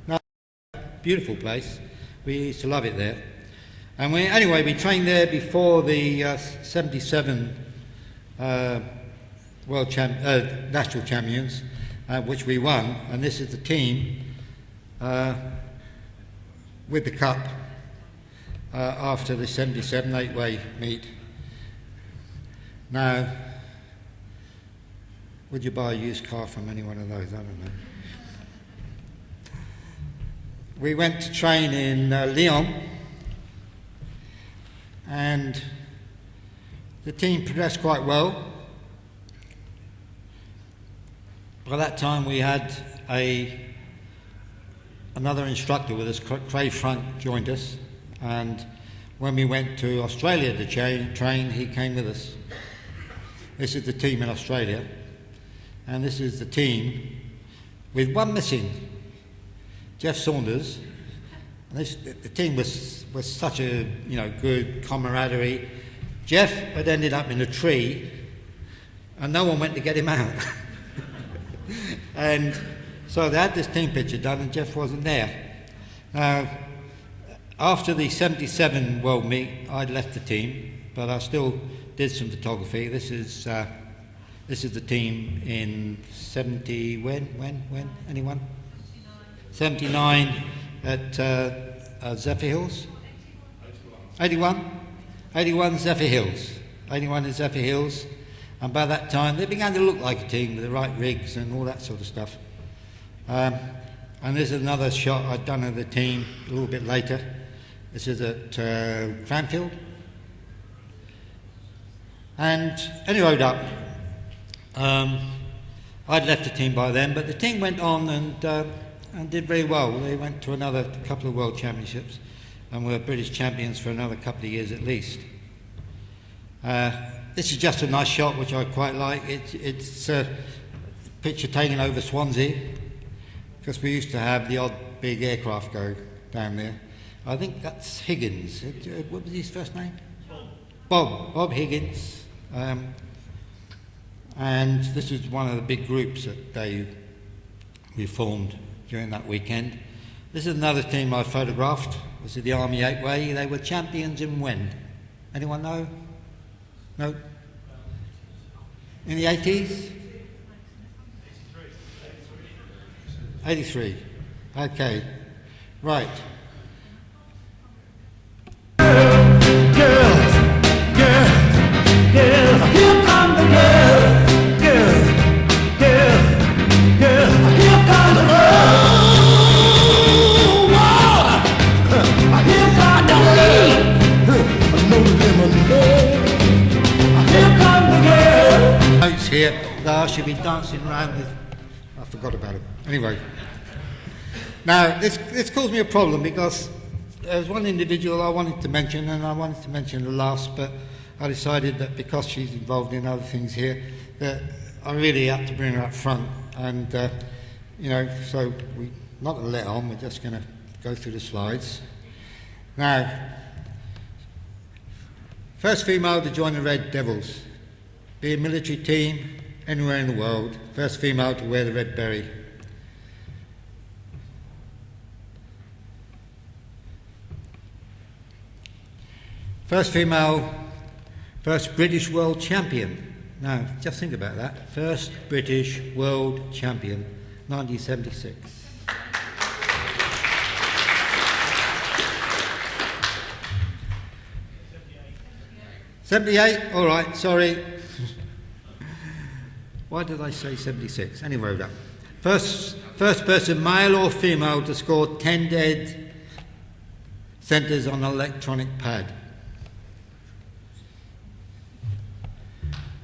No. Beautiful place. We used to love it there. And we trained there before the 77 national champions, which we won, and this is the team with the cup after the 77 8-way meet. Now, would you buy a used car from any one of those? I don't know. We went to train in Lyon, and the team progressed quite well. By that time we had another instructor with us, Craig Frunk joined us, and when we went to Australia to train, he came with us. This is the team in Australia, and this is the team with one missing, Jeff Saunders. And the team was such a good camaraderie. Jeff had ended up in a tree, and no one went to get him out. And so they had this team picture done and Jeff wasn't there. Now, after the 77 World Meet, I'd left the team, but I still did some photography. This is the team in 70, when? Anyone? 79 at Zephyr Hills? 81? 81 Zephyr Hills. 81 in Zephyr Hills. And by that time, they began to look like a team with the right rigs and all that sort of stuff. And this is another shot I'd done of the team a little bit later. This is at Cranfield. And any road up, I'd left the team by then, but the team went on and did very well. They went to another couple of world championships and were British champions for another couple of years at least. This is just a nice shot which I quite like. It's a picture taken over Swansea, because we used to have the odd big aircraft go down there. I think that's Higgins. What was his first name? Bob Higgins. And this is one of the big groups that we formed during that weekend. This is another team I photographed. This is the Army 8-way. They were champions in when? Anyone know? No? In the 80s? 83. Okay. Right. Girls, Though I should be dancing around with... I forgot about it. Anyway. Now, this caused me a problem because there's one individual I wanted to mention, and I wanted to mention the last, but I decided that because she's involved in other things here, that I really had to bring her up front. And, so we're not going to let on, we're just going to go through the slides. Now, first female to join the Red Devils, be a military team anywhere in the world, first female to wear the red beret. First female, first British world champion. Now, just think about that. First British world champion, 1976. '78? All right, sorry. Why did I say 76? Anyway, that. First person, male or female, to score 10 dead centres on an electronic pad.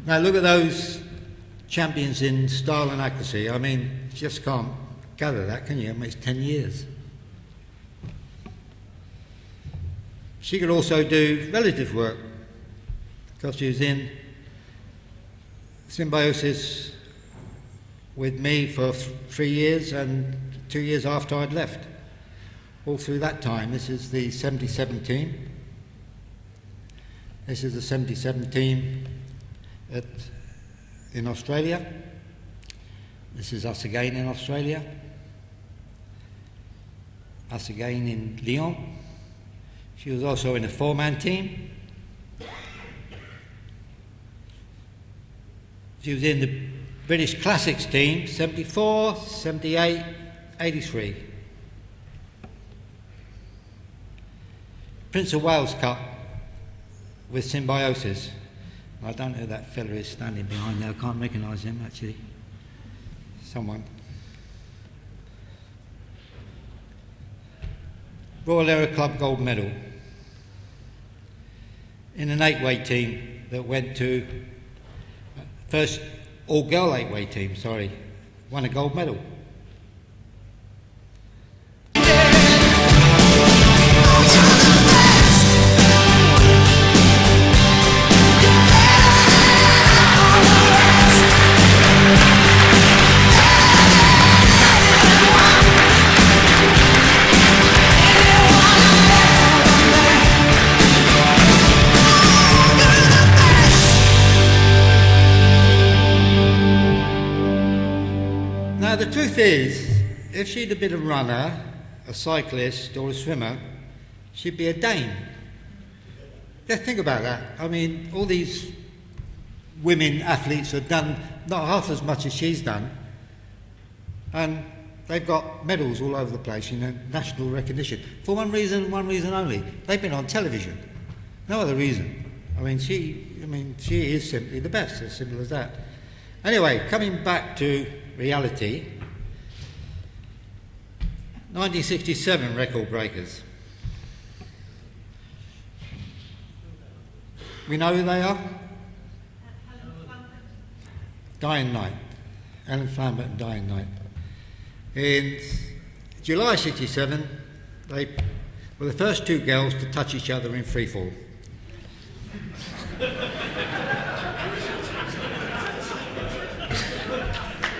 Now look at those champions in style and accuracy. I mean, you just can't gather that, can you? I mean, it's 10 years. She could also do relative work because she was in symbiosis with me for 3 years and 2 years after I'd left. All through that time, this is the 77 team. This is the 77 team in Australia. This is us again in Australia. Us again in Lyon. She was also in a 4-man team. She was in the British Classics team, 74, 78, 83. Prince of Wales Cup with Symbiosis. I don't know who that fella is standing behind there. I can't recognise him, actually. Someone. Royal Aero Club gold medal. In an 8-way team that went to... First all-girl 8-way team, won a gold medal. The truth is, if she'd have been a runner, a cyclist or a swimmer, she'd be a Dane. Just think about that. I mean, all these women athletes have done not half as much as she's done, and they've got medals all over the place, national recognition. For one reason only. They've been on television. No other reason. She is simply the best, as simple as that. Anyway, coming back to reality, 1967 record breakers. We know who they are? Dying Night. Ellen Flambert and Dying Night. In July 67, they were the first two girls to touch each other in freefall.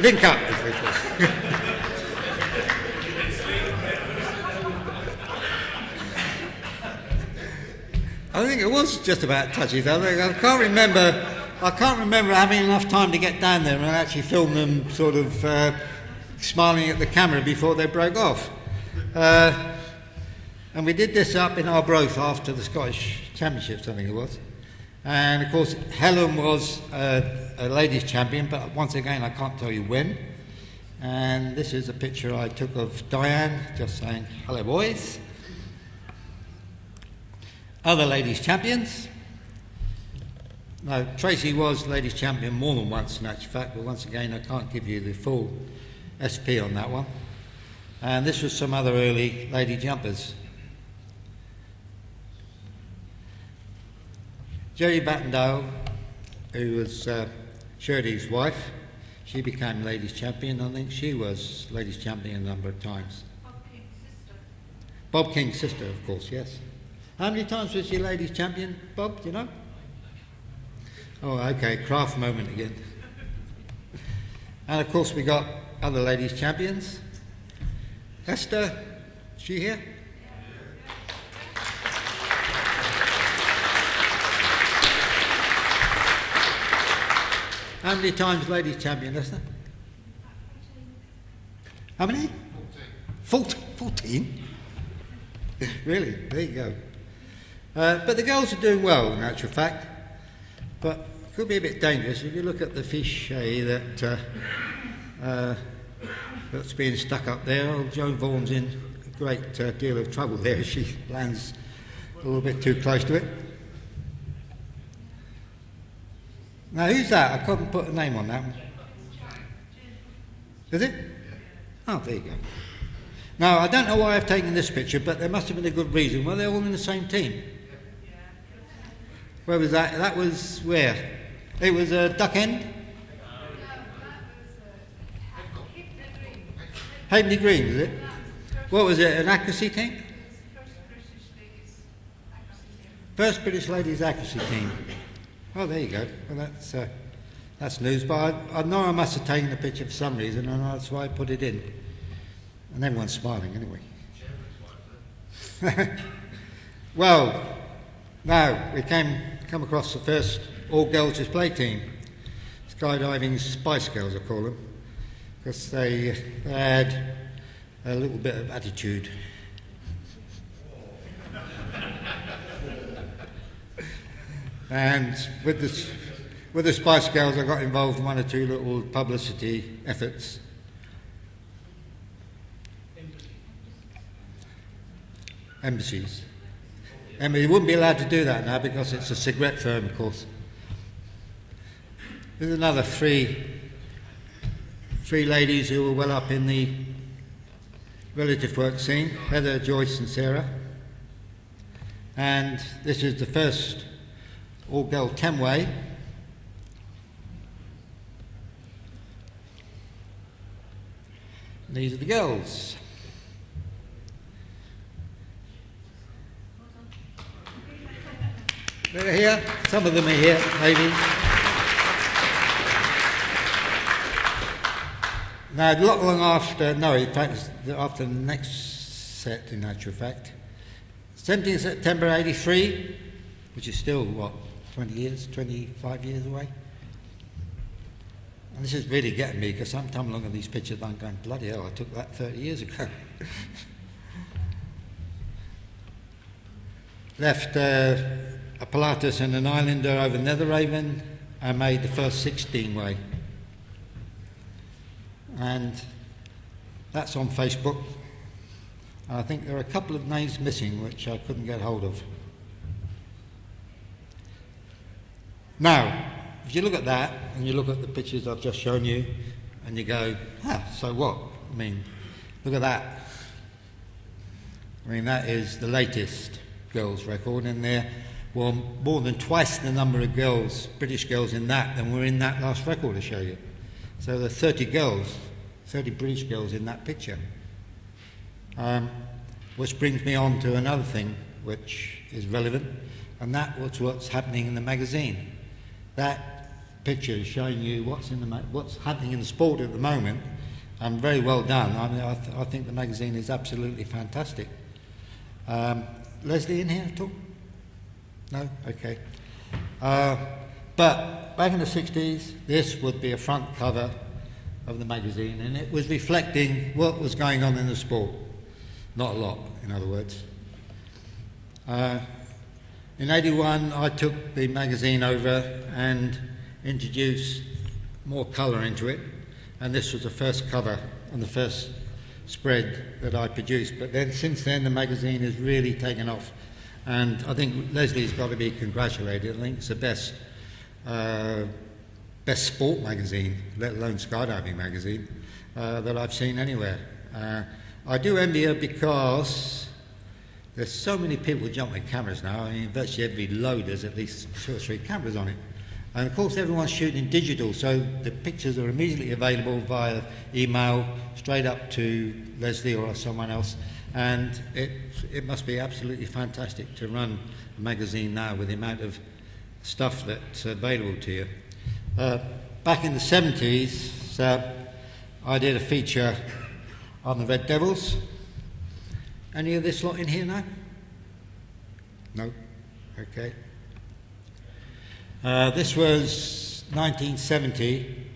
Link up, as they call it. I think it was just about touches. I can't remember having enough time to get down there and actually film them sort of smiling at the camera before they broke off. And we did this up in Arbroath after the Scottish Championships, I think it was. And of course, Helen was a ladies' champion, but once again, I can't tell you when. And this is a picture I took of Diane, just saying, hello boys. Other ladies' champions. No, Tracy was ladies' champion more than once in actual fact, but once again, I can't give you the full SP on that one. And this was some other early lady jumpers. Jerry Battendale, who was Shirley's wife, She became ladies champion. I think she was ladies champion a number of times. Bob King's sister, of course, yes. How many times was she ladies champion, Bob, do you know? Oh, okay, craft moment again. And of course we got other ladies champions. Esther, is she here? How many times ladies champion, Esther? How many? 14? Really? There you go. But the girls are doing well, in actual fact. But it could be a bit dangerous if you look at the fish that's being stuck up there. Old Joan Vaughan's in a great deal of trouble there if she lands a little bit too close to it. Now, who's that? I couldn't put a name on that one. Is it? Oh, there you go. Now, I don't know why I've taken this picture, but there must have been a good reason. Well, they're all in the same team. Where was that? That was where? It was Duck End? Haveney Green, was it? What was it, an accuracy team? First British Ladies Accuracy Team. Oh, there you go. Well, that's news, but I know I must have taken the picture for some reason, and that's why I put it in. And everyone's smiling anyway. Well, now we come across the first all-girls display team, Skydiving Spice Girls, I call them, because they had a little bit of attitude. And with the Spice Girls, I got involved in one or two little publicity efforts. Embassies. And we wouldn't be allowed to do that now because it's a cigarette firm, of course. There's another three ladies who were well up in the relative work scene, Heather, Joyce and Sarah. And this is the first all-girl 10-way. These are the girls. They're here. Some of them are here, maybe. Now, not long after, no, in fact, after the next set, in actual fact, 17th September 83, which is still, what, 20 years, 25 years away? And this is really getting me, because sometimes looking at these pictures, I'm going, bloody hell, I took that 30 years ago. Left a Pilatus and an Islander over Netheravon and made the first 16-way. And that's on Facebook. And I think there are a couple of names missing which I couldn't get hold of. Now, if you look at that and you look at the pictures I've just shown you and you go, so what? I mean, look at that. I mean, that is the latest girls' record, and there were more than twice the number of girls, British girls in that, than were in that last record I show you. So there are 30 girls, 30 British girls in that picture. Which brings me on to another thing which is relevant, and that was what's happening in the magazine. That picture is showing you what's happening in the sport at the moment, and very well done. I mean, I think the magazine is absolutely fantastic. Leslie in here at all? No? Okay. But back in the 60s, this would be a front cover of the magazine, and it was reflecting what was going on in the sport. Not a lot, in other words. In 81, I took the magazine over and introduced more colour into it, and this was the first cover and the first spread that I produced. But then, since then, the magazine has really taken off, and I think Leslie's got to be congratulated. I think it's the best sport magazine, let alone skydiving magazine, that I've seen anywhere. I do envy her because there's so many people jumping cameras now. I mean, virtually every load has at least 2 or 3 cameras on it. And of course everyone's shooting digital, so the pictures are immediately available via email straight up to Leslie or someone else, and it must be absolutely fantastic to run a magazine now with the amount of stuff that's available to you. Back in the 70s, I did a feature on the Red Devils. Any of this lot in here now? No? Okay. This was 1970,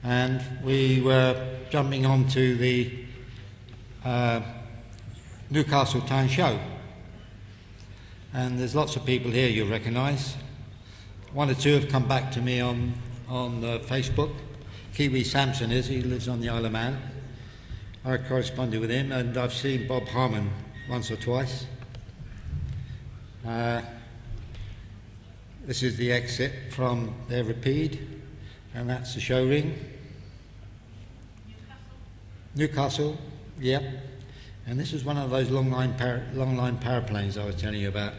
and we were jumping onto the Newcastle Town Show. And there's lots of people here you'll recognise. One or two have come back to me on Facebook. Kiwi Samson he lives on the Isle of Man. I corresponded with him, and I've seen Bob Harmon once or twice. This is the exit from their Rapide, and that's the show ring. Newcastle, yep. And this is one of those long line paraplanes I was telling you about.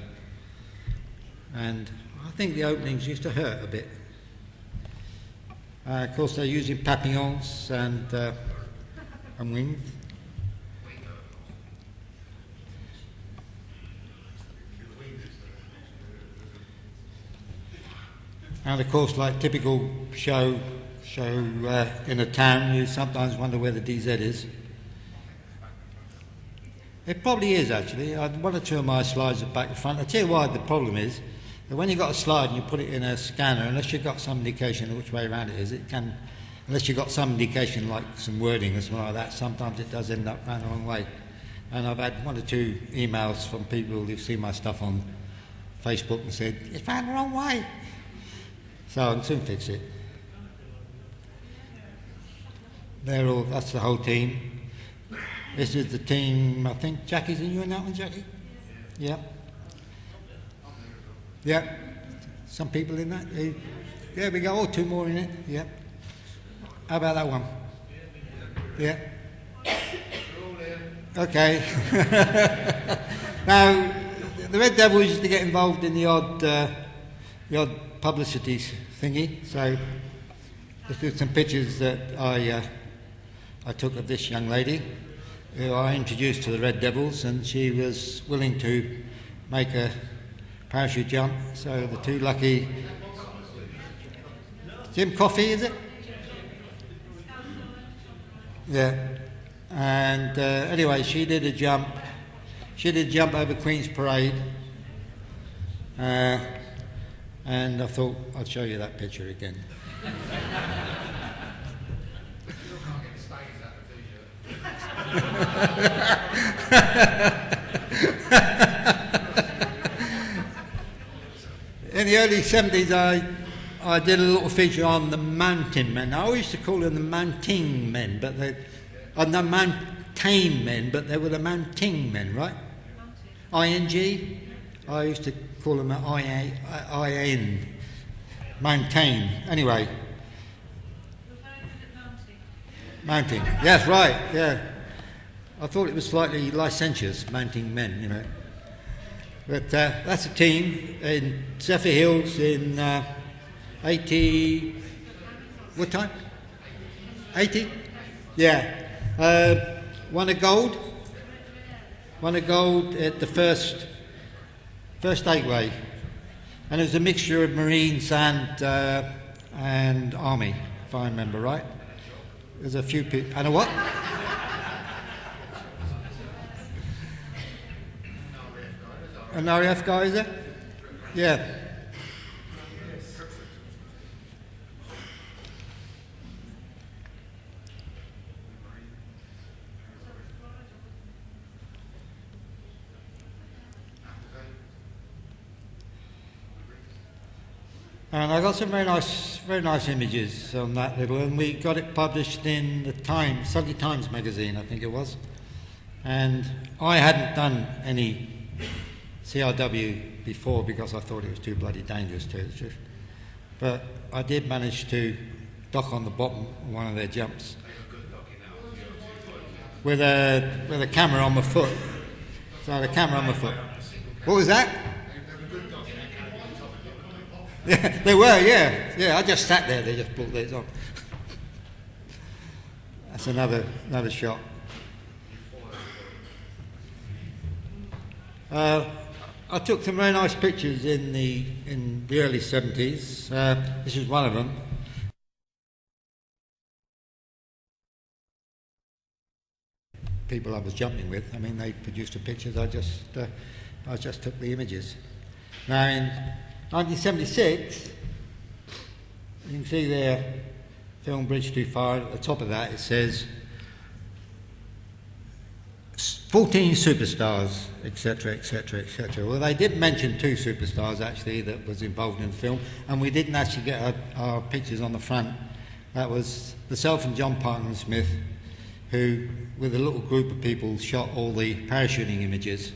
And I think the openings used to hurt a bit. Of course, they're using papillons and wings. And of course, like typical show in a town, you sometimes wonder where the DZ is. It probably is, actually. One or two of my slides are back and front. I'll tell you why the problem is that when you've got a slide and you put it in a scanner, unless you've got some indication of which way around it is, it can, unless you've got some indication like some wording or something like that, sometimes it does end up round the wrong way. And I've had one or two emails from people who've seen my stuff on Facebook and said, it's round the wrong way. So I'll soon fix it. That's the whole team. This is the team, I think Jackie's in you in that one, Jackie? Yeah. Yeah. Some people in that? There we go, two more in it, yeah. How about that one? Yeah. Okay. Now, the Red Devils used to get involved in the odd publicity thingy, so this is some pictures that I took of this young lady who I introduced to the Red Devils, and she was willing to make a parachute jump. So the two lucky... Jim Coffey, is it? Yeah. And anyway, she did a jump. She did a jump over Queen's Parade. And I thought I'd show you that picture again. In the early 70s, I did a little feature on the mountain men. I always used to call them the mountain men, but they the mountain men, but they were the mountain men, right? ING. I used to call them IN. Mountain. Anyway. Mounting. Yes, right. Yeah. I thought it was slightly licentious, mounting men, you know. But that's a team in Zephyr Hills in 80... What time? 80? Yeah. Won a gold. Won a gold at the first 8-way. And it was a mixture of Marines and Army, if I remember right. There's a few people... And a what? An RAF guy, is it? Yeah. And I got some very nice images on that little, and we got it published in the Times, Sunday Times magazine, I think it was. And I hadn't done any CRW before because I thought it was too bloody dangerous to. But I did manage to dock on the bottom of one of their jumps with a camera on my foot. So I had a camera on my foot. What was that? Yeah, they were, yeah. Yeah, I just sat there, they just brought theirs on. That's another shot. I took some very nice pictures in the early 70s. This is one of them. People I was jumping with, I mean, they produced the pictures, I just took the images. Now in 1976, you can see there, film Bridge Too Far, at the top of that it says 14 superstars, etc., etc., etc. Well, they did mention 2 superstars actually that was involved in the film, and we didn't actually get our pictures on the front. That was myself and John Parkman Smith, who, with a little group of people, shot all the parachuting images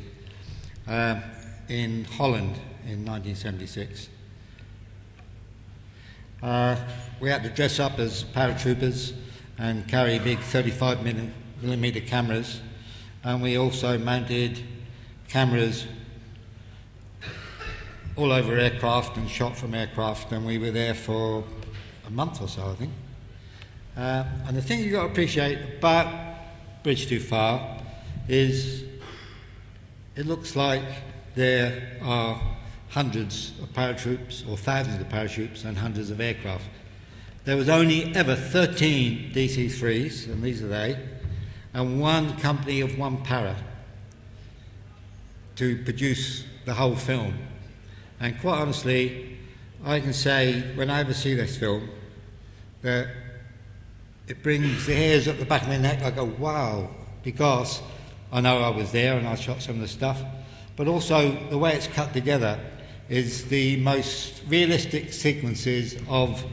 in Holland in 1976. We had to dress up as paratroopers and carry big 35mm cameras, and we also mounted cameras all over aircraft and shot from aircraft, and we were there for a month or so, I think. And the thing you've got to appreciate about Bridge Too Far is it looks like there are hundreds of paratroops or thousands of parachutes and hundreds of aircraft. There was only ever 13 DC-3s, and these are they, and one company of one para to produce the whole film. And quite honestly, I can say when I ever see this film that it brings the hairs up the back of my neck. I go, wow, because I know I was there and I shot some of the stuff, but also the way it's cut together is the most realistic sequences of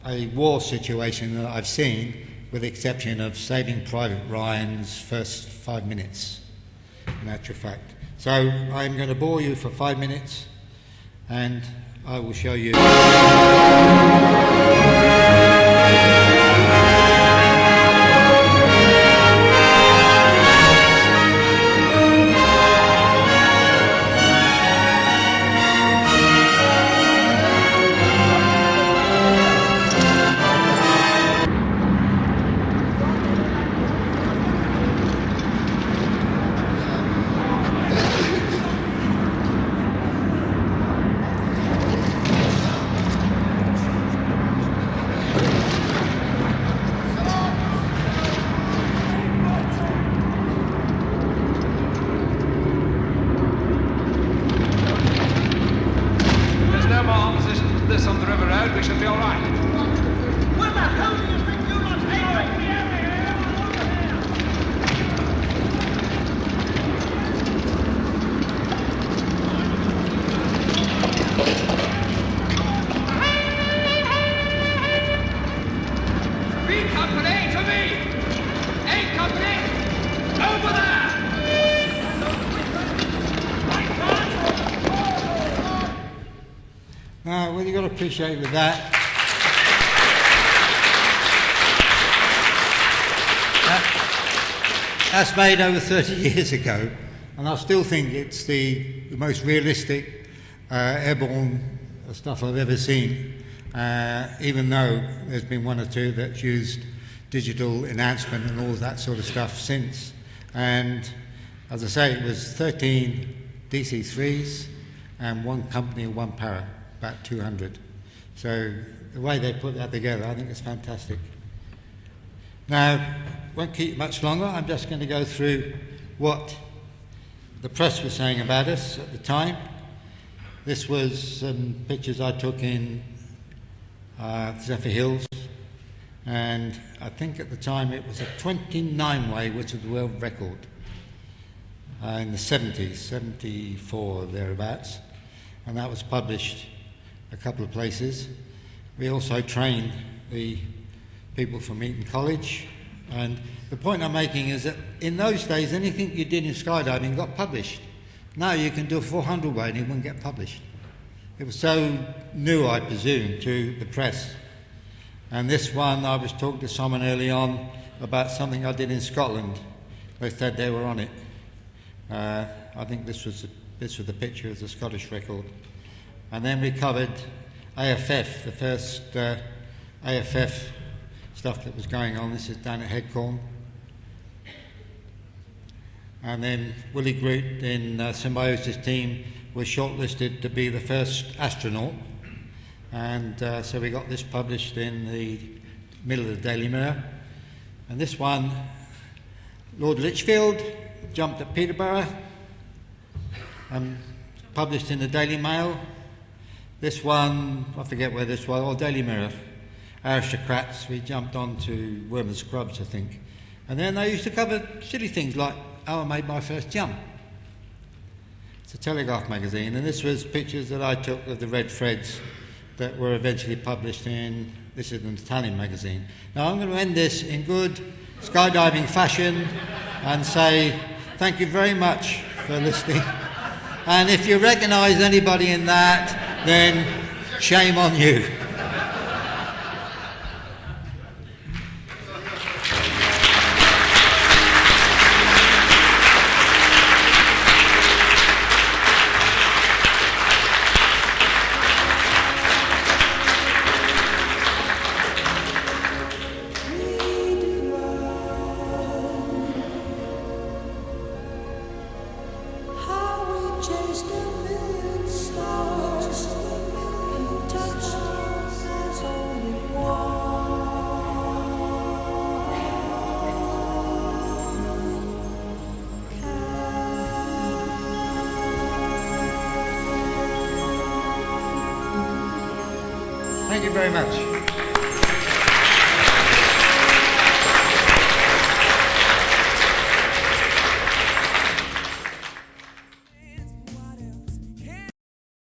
a war situation that I've seen, with the exception of Saving Private Ryan's first 5 minutes, in actual fact. So I'm going to bore you for 5 minutes and I will show you. Now, what you've got to appreciate with that, that's made over 30 years ago, and I still think it's the most realistic airborne stuff I've ever seen, even though there's been one or two that's used digital enhancement and all that sort of stuff since. And as I say, it was 13 DC-3s and one company, one para. About 200. So the way they put that together, I think it's fantastic. Now, won't keep much longer. I'm just going to go through what the press was saying about us at the time. This was some pictures I took in Zephyr Hills, and I think at the time it was a 29-way, which was the world record in the 70s, 74 thereabouts, and that was published a couple of places. We also trained the people from Eton College, and the point I'm making is that in those days anything you did in skydiving got published. Now you can do a 400-way and it wouldn't get published. It was so new, I presume, to the press. And this one, I was talking to someone early on about something I did in Scotland. They said they were on it. I think this was the picture of the Scottish record. And then we covered AFF, the first AFF stuff that was going on. This is down at Headcorn. And then Willie Groot in Symbiosis team was shortlisted to be the first astronaut. And so we got this published in the middle of the Daily Mirror. And this one, Lord Lichfield jumped at Peterborough, published in the Daily Mail. This one, I forget where this was, or Daily Mirror. Aristocrats, we jumped on to Worm and Scrubs, I think. And then they used to cover silly things like how I made my first jump. It's a Telegraph magazine, and this was pictures that I took of the red threads that were eventually published in, this is an Italian magazine. Now I'm going to end this in good skydiving fashion and say thank you very much for listening. And if you recognise anybody in that, then shame on you. Thank you very much.